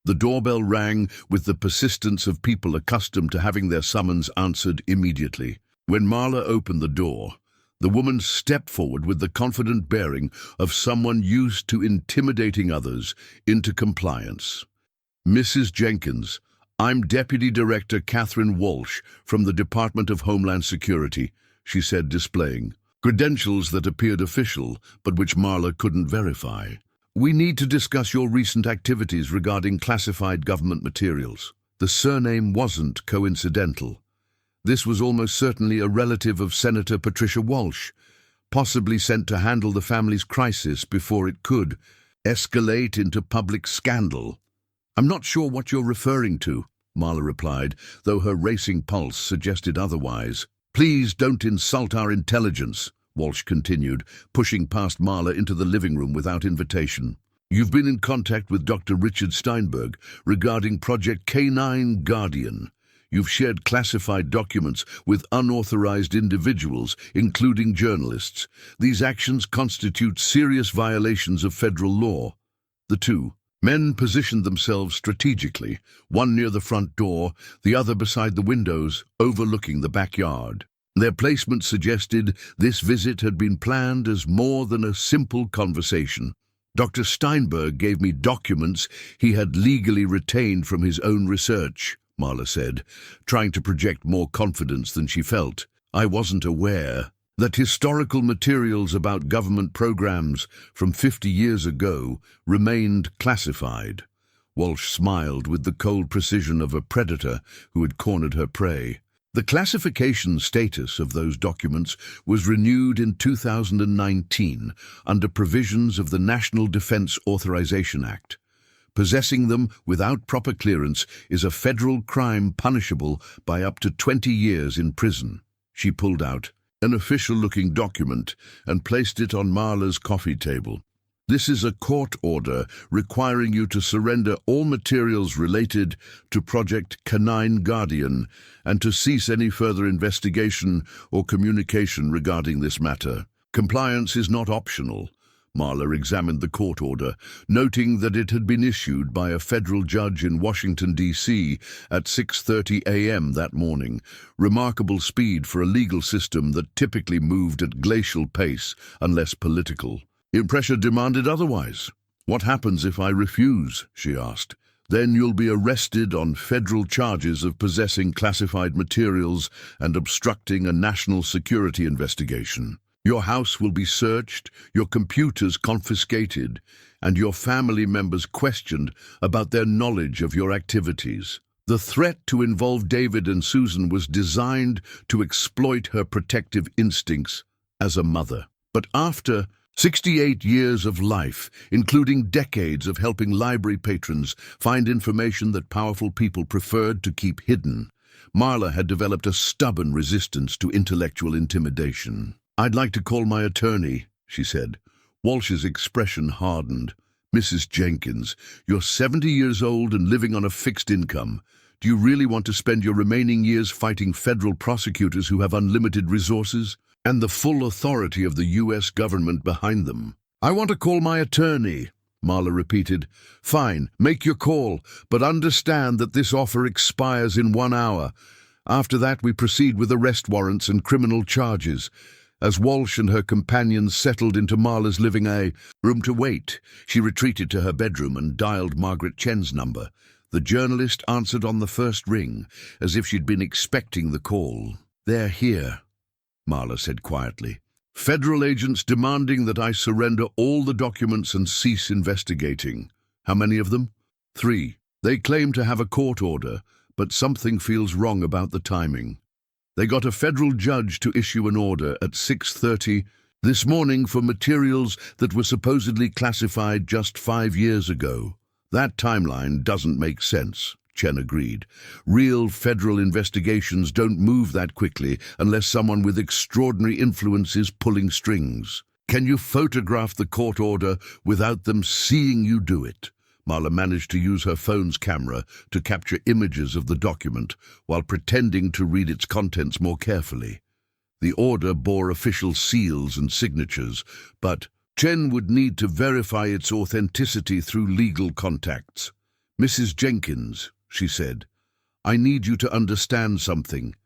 The doorbell rang with the persistence of people accustomed to having their summons answered immediately. When Marla opened the door, the woman stepped forward with the confident bearing of someone used to intimidating others into compliance. "Mrs. Jenkins, I'm Deputy Director Catherine Walsh from the Department of Homeland Security," she said, displaying credentials that appeared official, but which Marla couldn't verify. "We need to discuss your recent activities regarding classified government materials." The surname wasn't coincidental. This was almost certainly a relative of Senator Patricia Walsh, possibly sent to handle the family's crisis before it could escalate into public scandal. "I'm not sure what you're referring to," Marla replied, though her racing pulse suggested otherwise. "Please don't insult our intelligence," Walsh continued, pushing past Marla into the living room without invitation. "You've been in contact with Dr. Richard Steinberg regarding Project K9 Guardian. You've shared classified documents with unauthorized individuals, including journalists. These actions constitute serious violations of federal law." The 2 men positioned themselves strategically, one near the front door, the other beside the windows, overlooking the backyard. Their placement suggested this visit had been planned as more than a simple conversation. "Dr. Steinberg gave me documents he had legally retained from his own research," Marla said, trying to project more confidence than she felt. "I wasn't aware that historical materials about government programs from 50 years ago remained classified." Walsh smiled with the cold precision of a predator who had cornered her prey. The classification status of those documents was renewed in 2019 under provisions of the National Defense Authorization Act. Possessing them without proper clearance is a federal crime punishable by up to 20 years in prison. She pulled out an official-looking document and placed it on Marla's coffee table. This is a court order requiring you to surrender all materials related to Project Canine Guardian and to cease any further investigation or communication regarding this matter. Compliance is not optional. Marla examined the court order, noting that it had been issued by a federal judge in Washington, D.C. at 6:30 a.m. that morning. Remarkable speed for a legal system that typically moved at glacial pace, unless political. Pressure demanded otherwise. "What happens if I refuse?" she asked. "Then you'll be arrested on federal charges of possessing classified materials and obstructing a national security investigation. Your house will be searched, your computers confiscated, and your family members questioned about their knowledge of your activities." The threat to involve David and Susan was designed to exploit her protective instincts as a mother. But after 68 years of life, including decades of helping library patrons find information that powerful people preferred to keep hidden, Marla had developed a stubborn resistance to intellectual intimidation. "I'd like to call my attorney," she said. Walsh's expression hardened. "Mrs. Jenkins, you're 70 years old and living on a fixed income. Do you really want to spend your remaining years fighting federal prosecutors who have unlimited resources and the full authority of the U.S. government behind them?" "I want to call my attorney," Marla repeated. "Fine, make your call, but understand that this offer expires in 1 hour. After that, we proceed with arrest warrants and criminal charges." As Walsh and her companions settled into Marla's living room to wait, she retreated to her bedroom and dialed Margaret Chen's number. The journalist answered on the first ring, as if she'd been expecting the call. "They're here," Marla said quietly. "Federal agents demanding that I surrender all the documents and cease investigating." "How many of them?" "3. They claim to have a court order, but something feels wrong about the timing. They got a federal judge to issue an order at 6:30 this morning for materials that were supposedly classified just 5 years ago. That timeline doesn't make sense," Chen agreed. "Real federal investigations don't move that quickly unless someone with extraordinary influence is pulling strings." "Can you photograph the court order without them seeing you do it?" Marla managed to use her phone's camera to capture images of the document while pretending to read its contents more carefully. The order bore official seals and signatures, but Chen would need to verify its authenticity through legal contacts. "Mrs. Jenkins," she said, "I need you to understand something.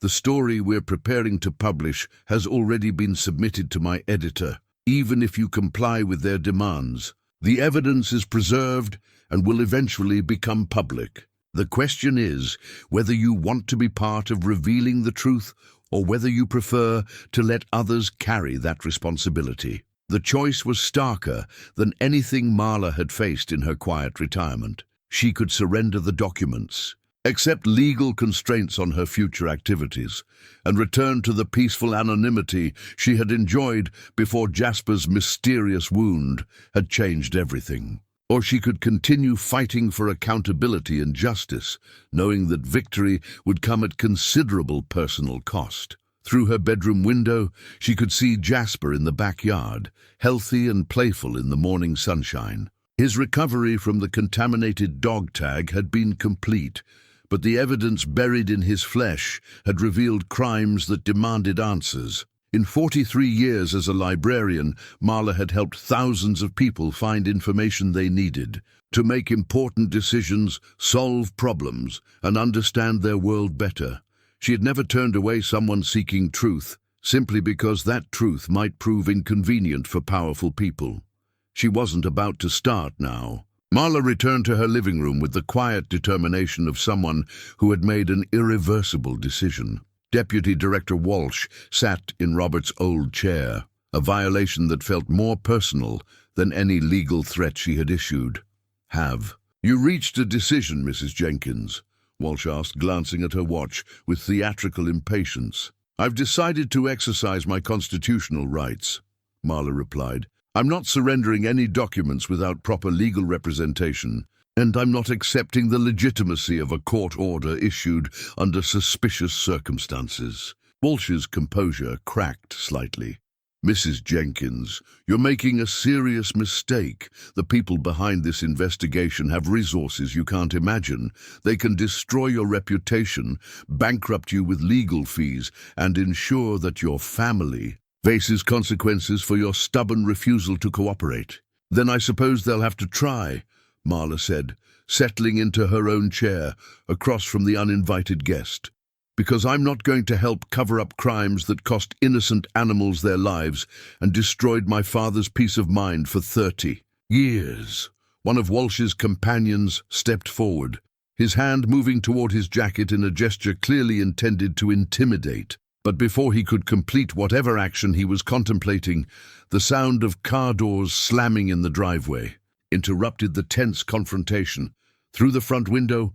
The story we're preparing to publish has already been submitted to my editor, even if you comply with their demands. The evidence is preserved and will eventually become public. The question is whether you want to be part of revealing the truth or whether you prefer to let others carry that responsibility." The choice was starker than anything Marla had faced in her quiet retirement. She could surrender the documents, accept legal constraints on her future activities, and return to the peaceful anonymity she had enjoyed before Jasper's mysterious wound had changed everything. Or she could continue fighting for accountability and justice, knowing that victory would come at considerable personal cost. Through her bedroom window, she could see Jasper in the backyard, healthy and playful in the morning sunshine. His recovery from the contaminated dog tag had been complete, but the evidence buried in his flesh had revealed crimes that demanded answers. In 43 years as a librarian, Marla had helped thousands of people find information they needed to make important decisions, solve problems, and understand their world better. She had never turned away someone seeking truth, simply because that truth might prove inconvenient for powerful people. She wasn't about to start now. Marla returned to her living room with the quiet determination of someone who had made an irreversible decision. Deputy Director Walsh sat in Robert's old chair, a violation that felt more personal than any legal threat she had issued. "Have you reached a decision, Mrs. Jenkins?" Walsh asked, glancing at her watch with theatrical impatience. "I've decided to exercise my constitutional rights," Marla replied. I'm not surrendering any documents without proper legal representation, and I'm not accepting the legitimacy of a court order issued under suspicious circumstances. Walsh's composure cracked slightly. Mrs. Jenkins, you're making a serious mistake. The people behind this investigation have resources you can't imagine. They can destroy your reputation, bankrupt you with legal fees, and ensure that your family faces consequences for your stubborn refusal to cooperate. Then I suppose they'll have to try, Marla said, settling into her own chair across from the uninvited guest. Because I'm not going to help cover up crimes that cost innocent animals their lives and destroyed my father's peace of mind for 30 years. One of Walsh's companions stepped forward, his hand moving toward his jacket in a gesture clearly intended to intimidate. But before he could complete whatever action he was contemplating, the sound of car doors slamming in the driveway interrupted the tense confrontation. Through the front window,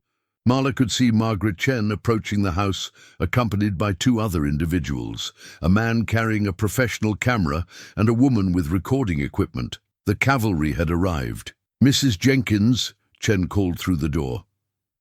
Marla could see Margaret Chen approaching the house, accompanied by two other individuals, a man carrying a professional camera and a woman with recording equipment. The cavalry had arrived. "Mrs. Jenkins," Chen called through the door.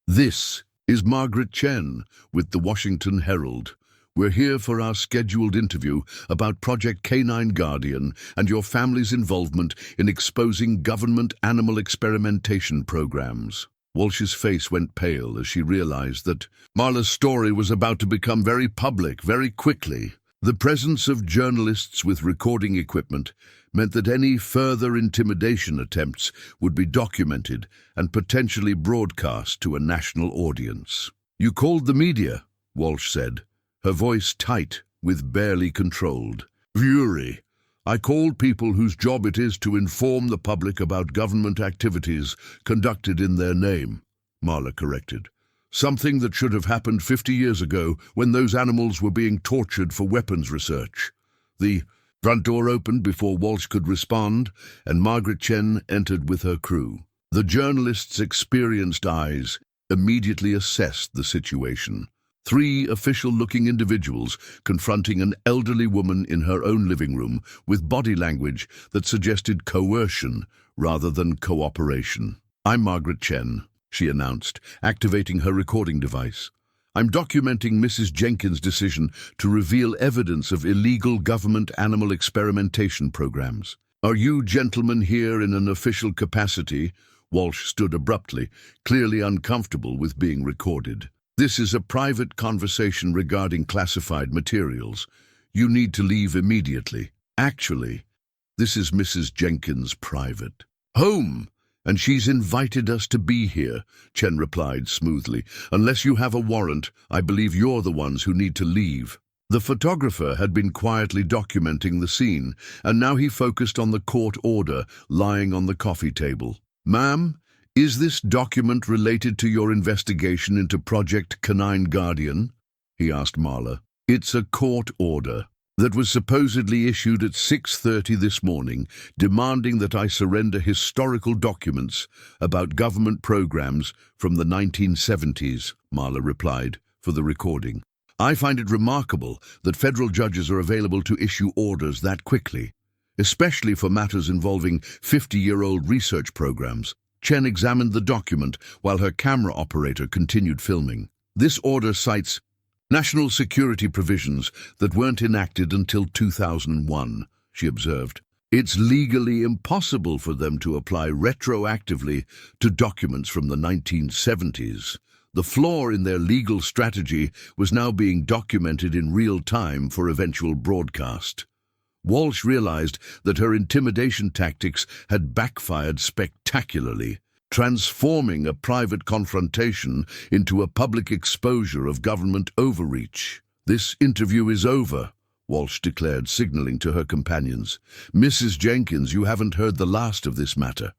"This is Margaret Chen with the Washington Herald. We're here for our scheduled interview about Project Canine Guardian and your family's involvement in exposing government animal experimentation programs." Walsh's face went pale as she realized that Marla's story was about to become very public very quickly. The presence of journalists with recording equipment meant that any further intimidation attempts would be documented and potentially broadcast to a national audience. "You called the media," Walsh said, her voice tight with barely controlled fury. "I called people whose job it is to inform the public about government activities conducted in their name," Marla corrected. "Something that should have happened 50 years ago when those animals were being tortured for weapons research." The front door opened before Walsh could respond, and Margaret Chen entered with her crew. The journalist's experienced eyes immediately assessed the situation. Three official-looking individuals confronting an elderly woman in her own living room with body language that suggested coercion rather than cooperation. "I'm Margaret Chen," she announced, activating her recording device. "I'm documenting Mrs. Jenkins' decision to reveal evidence of illegal government animal experimentation programs. Are you gentlemen here in an official capacity?" Walsh stood abruptly, clearly uncomfortable with being recorded. "This is a private conversation regarding classified materials. You need to leave immediately. Actually, this is Mrs. Jenkins' private home, and she's invited us to be here," Chen replied smoothly. "Unless you have a warrant, I believe you're the ones who need to leave." The photographer had been quietly documenting the scene, and now he focused on the court order lying on the coffee table. "Ma'am, is this document related to your investigation into Project Canine Guardian?" he asked Marla. "It's a court order that was supposedly issued at 6:30 this morning, demanding that I surrender historical documents about government programs from the 1970s, Marla replied, for the recording. "I find it remarkable that federal judges are available to issue orders that quickly, especially for matters involving 50-year-old research programs." Chen examined the document while her camera operator continued filming. "This order cites national security provisions that weren't enacted until 2001, she observed. "It's legally impossible for them to apply retroactively to documents from the 1970s. The flaw in their legal strategy was now being documented in real time for eventual broadcast." Walsh realized that her intimidation tactics had backfired spectacularly, transforming a private confrontation into a public exposure of government overreach. "This interview is over," Walsh declared, signaling to her companions. "Mrs. Jenkins, you haven't heard the last of this matter."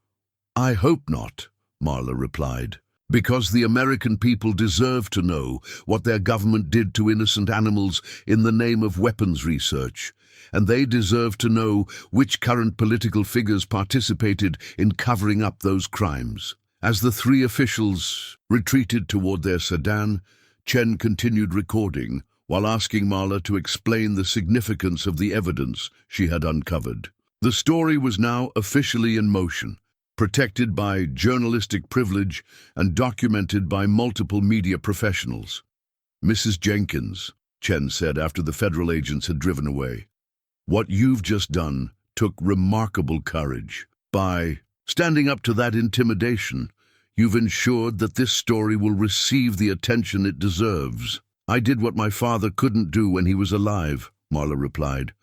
"I hope not," Marla replied. "Because the American people deserve to know what their government did to innocent animals in the name of weapons research, and they deserve to know which current political figures participated in covering up those crimes." As the three officials retreated toward their sedan, Chen continued recording while asking Marla to explain the significance of the evidence she had uncovered. The story was now officially in motion, protected by journalistic privilege and documented by multiple media professionals. "Mrs. Jenkins," Chen said after the federal agents had driven away, "what you've just done took remarkable courage. By standing up to that intimidation, you've ensured that this story will receive the attention it deserves." "I did what my father couldn't do when he was alive," Marla replied.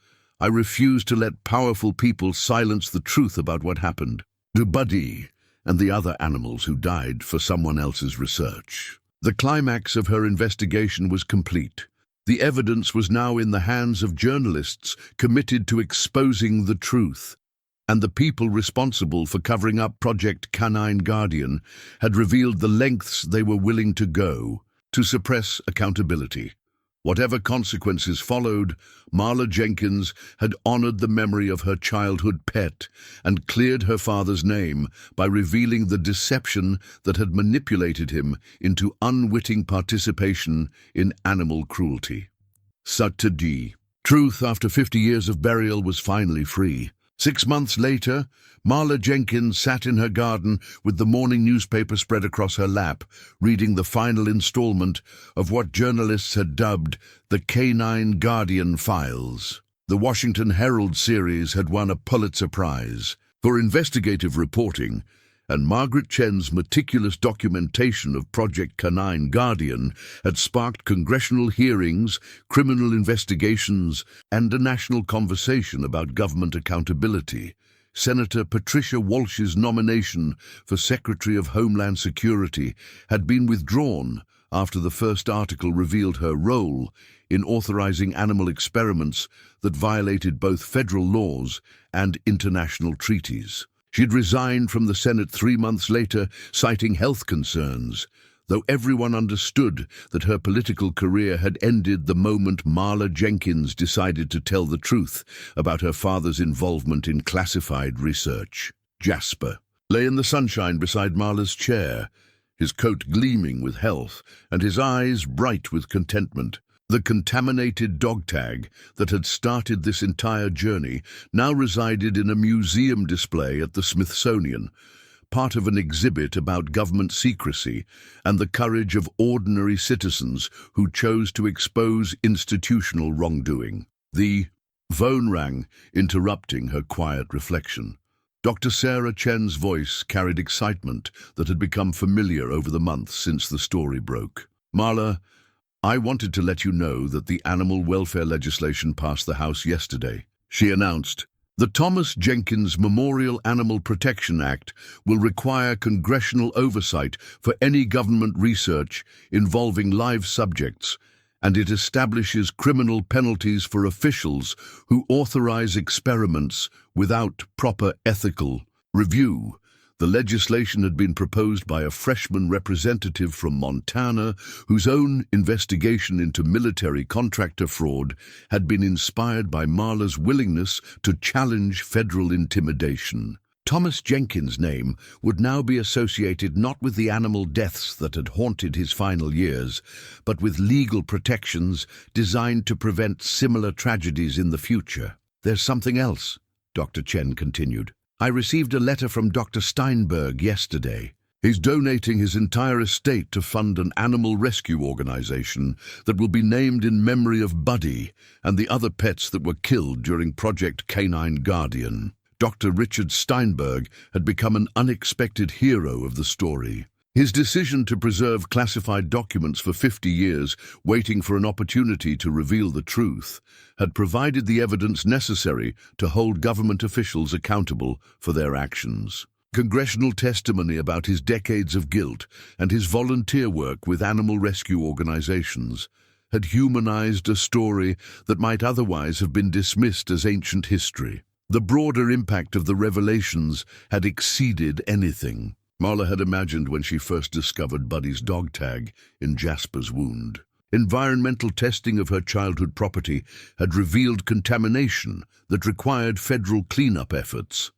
"I refuse to let powerful people silence the truth about what happened to Buddy and the other animals who died for someone else's research." The climax of her investigation was complete. The evidence was now in the hands of journalists committed to exposing the truth, and the people responsible for covering up Project Canine Guardian had revealed the lengths they were willing to go to suppress accountability. Whatever consequences followed, Marla Jenkins had honored the memory of her childhood pet and cleared her father's name by revealing the deception that had manipulated him into unwitting participation in animal cruelty. Saturday. Truth after 50 years of burial was finally free. 6 months later, Marla Jenkins sat in her garden with the morning newspaper spread across her lap, reading the final installment of what journalists had dubbed the Canine Guardian Files. The Washington Herald series had won a Pulitzer Prize for investigative reporting, and Margaret Chen's meticulous documentation of Project Canine Guardian had sparked congressional hearings, criminal investigations, and a national conversation about government accountability. Senator Patricia Walsh's nomination for Secretary of Homeland Security had been withdrawn after the first article revealed her role in authorizing animal experiments that violated both federal laws and international treaties. She'd resigned from the Senate 3 months later, citing health concerns, though everyone understood that her political career had ended the moment Marla Jenkins decided to tell the truth about her father's involvement in classified research. Jasper lay in the sunshine beside Marla's chair, his coat gleaming with health and his eyes bright with contentment. The contaminated dog tag that had started this entire journey now resided in a museum display at the Smithsonian, part of an exhibit about government secrecy and the courage of ordinary citizens who chose to expose institutional wrongdoing. The phone rang, interrupting her quiet reflection. Dr. Sarah Chen's voice carried excitement that had become familiar over the months since the story broke. "Marla, I wanted to let you know that the animal welfare legislation passed the House yesterday," she announced. "The Thomas Jenkins Memorial Animal Protection Act will require congressional oversight for any government research involving live subjects, and it establishes criminal penalties for officials who authorize experiments without proper ethical review." The legislation had been proposed by a freshman representative from Montana whose own investigation into military contractor fraud had been inspired by Marla's willingness to challenge federal intimidation. Thomas Jenkins' name would now be associated not with the animal deaths that had haunted his final years, but with legal protections designed to prevent similar tragedies in the future. "There's something else," Dr. Chen continued. "I received a letter from Dr. Steinberg yesterday. He's donating his entire estate to fund an animal rescue organization that will be named in memory of Buddy and the other pets that were killed during Project Canine Guardian." Dr. Richard Steinberg had become an unexpected hero of the story. His decision to preserve classified documents for 50 years, waiting for an opportunity to reveal the truth, had provided the evidence necessary to hold government officials accountable for their actions. Congressional testimony about his decades of guilt and his volunteer work with animal rescue organizations had humanized a story that might otherwise have been dismissed as ancient history. The broader impact of the revelations had exceeded anything Marla had imagined when she first discovered Buddy's dog tag in Jasper's wound. Environmental testing of her childhood property had revealed contamination that required federal cleanup efforts.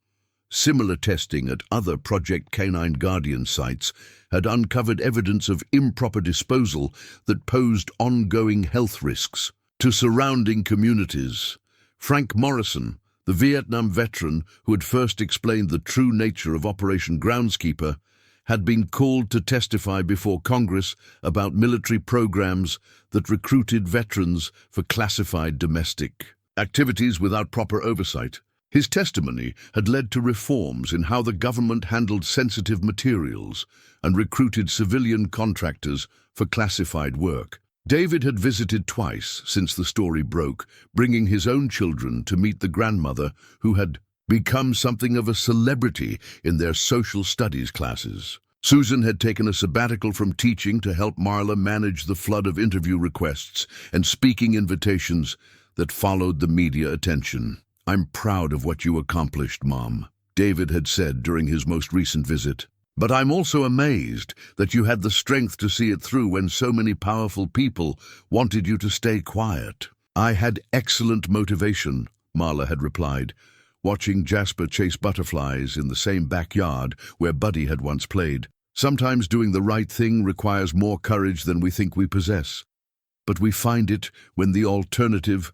Similar testing at other Project Canine Guardian sites had uncovered evidence of improper disposal that posed ongoing health risks to surrounding communities. Frank Morrison, The Vietnam veteran who had first explained the true nature of Operation Groundskeeper had been called to testify before Congress about military programs that recruited veterans for classified domestic activities without proper oversight. His testimony had led to reforms in how the government handled sensitive materials and recruited civilian contractors for classified work. David had visited twice since the story broke, bringing his own children to meet the grandmother who had become something of a celebrity in their social studies classes. Susan had taken a sabbatical from teaching to help Marla manage the flood of interview requests and speaking invitations that followed the media attention. "I'm proud of what you accomplished, Mom," David had said during his most recent visit. "But I'm also amazed that you had the strength to see it through when so many powerful people wanted you to stay quiet." "I had excellent motivation," Marla had replied, watching Jasper chase butterflies in the same backyard where Buddy had once played. "Sometimes doing the right thing requires more courage than we think we possess. But we find it when the alternative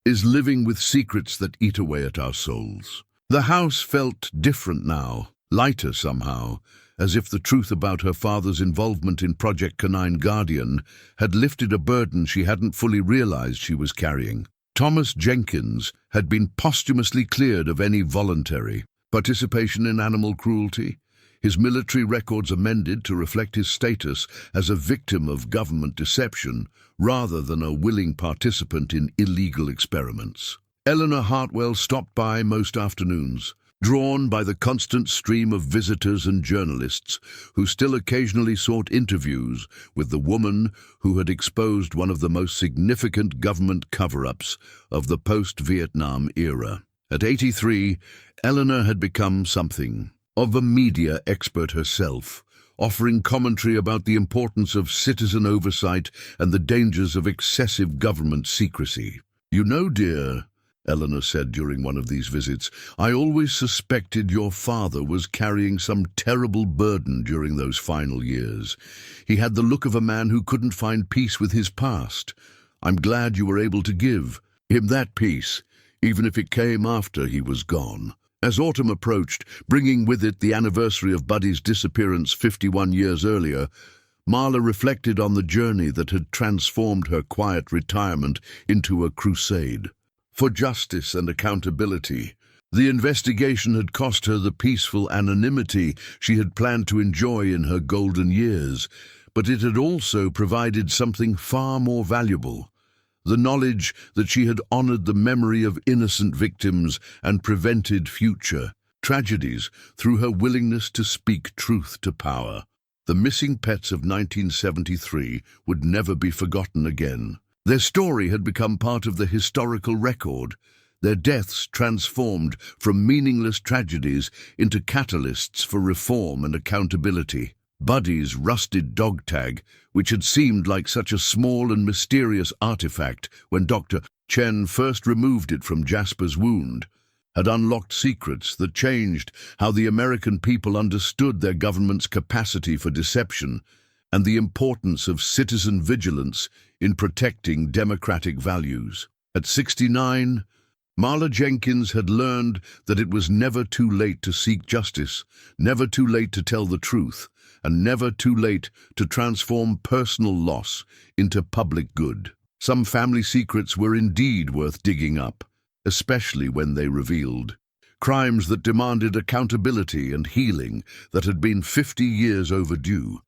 is living with secrets that eat away at our souls." The house felt different now, lighter somehow, as if the truth about her father's involvement in Project Canine Guardian had lifted a burden she hadn't fully realized she was carrying. Thomas Jenkins had been posthumously cleared of any voluntary participation in animal cruelty, his military records amended to reflect his status as a victim of government deception rather than a willing participant in illegal experiments. Eleanor Hartwell stopped by most afternoons, drawn by the constant stream of visitors and journalists who still occasionally sought interviews with the woman who had exposed one of the most significant government cover-ups of the post-Vietnam era. At 83, Eleanor had become something of a media expert herself, offering commentary about the importance of citizen oversight and the dangers of excessive government secrecy. "You know, dear," Eleanor said during one of these visits, "I always suspected your father was carrying some terrible burden during those final years. He had the look of a man who couldn't find peace with his past. I'm glad you were able to give him that peace, even if it came after he was gone." As autumn approached, bringing with it the anniversary of Buddy's disappearance 51 years earlier, Marla reflected on the journey that had transformed her quiet retirement into a crusade for justice and accountability. The investigation had cost her the peaceful anonymity she had planned to enjoy in her golden years, but it had also provided something far more valuable: the knowledge that she had honored the memory of innocent victims and prevented future tragedies through her willingness to speak truth to power. The missing pets of 1973 would never be forgotten again. Their story had become part of the historical record, their deaths transformed from meaningless tragedies into catalysts for reform and accountability. Buddy's rusted dog tag, which had seemed like such a small and mysterious artifact when Dr. Chen first removed it from Jasper's wound, had unlocked secrets that changed how the American people understood their government's capacity for deception and the importance of citizen vigilance in protecting democratic values. At 69, Marla Jenkins had learned that it was never too late to seek justice, never too late to tell the truth, and never too late to transform personal loss into public good. Some family secrets were indeed worth digging up, especially when they revealed crimes that demanded accountability and healing that had been 50 years overdue.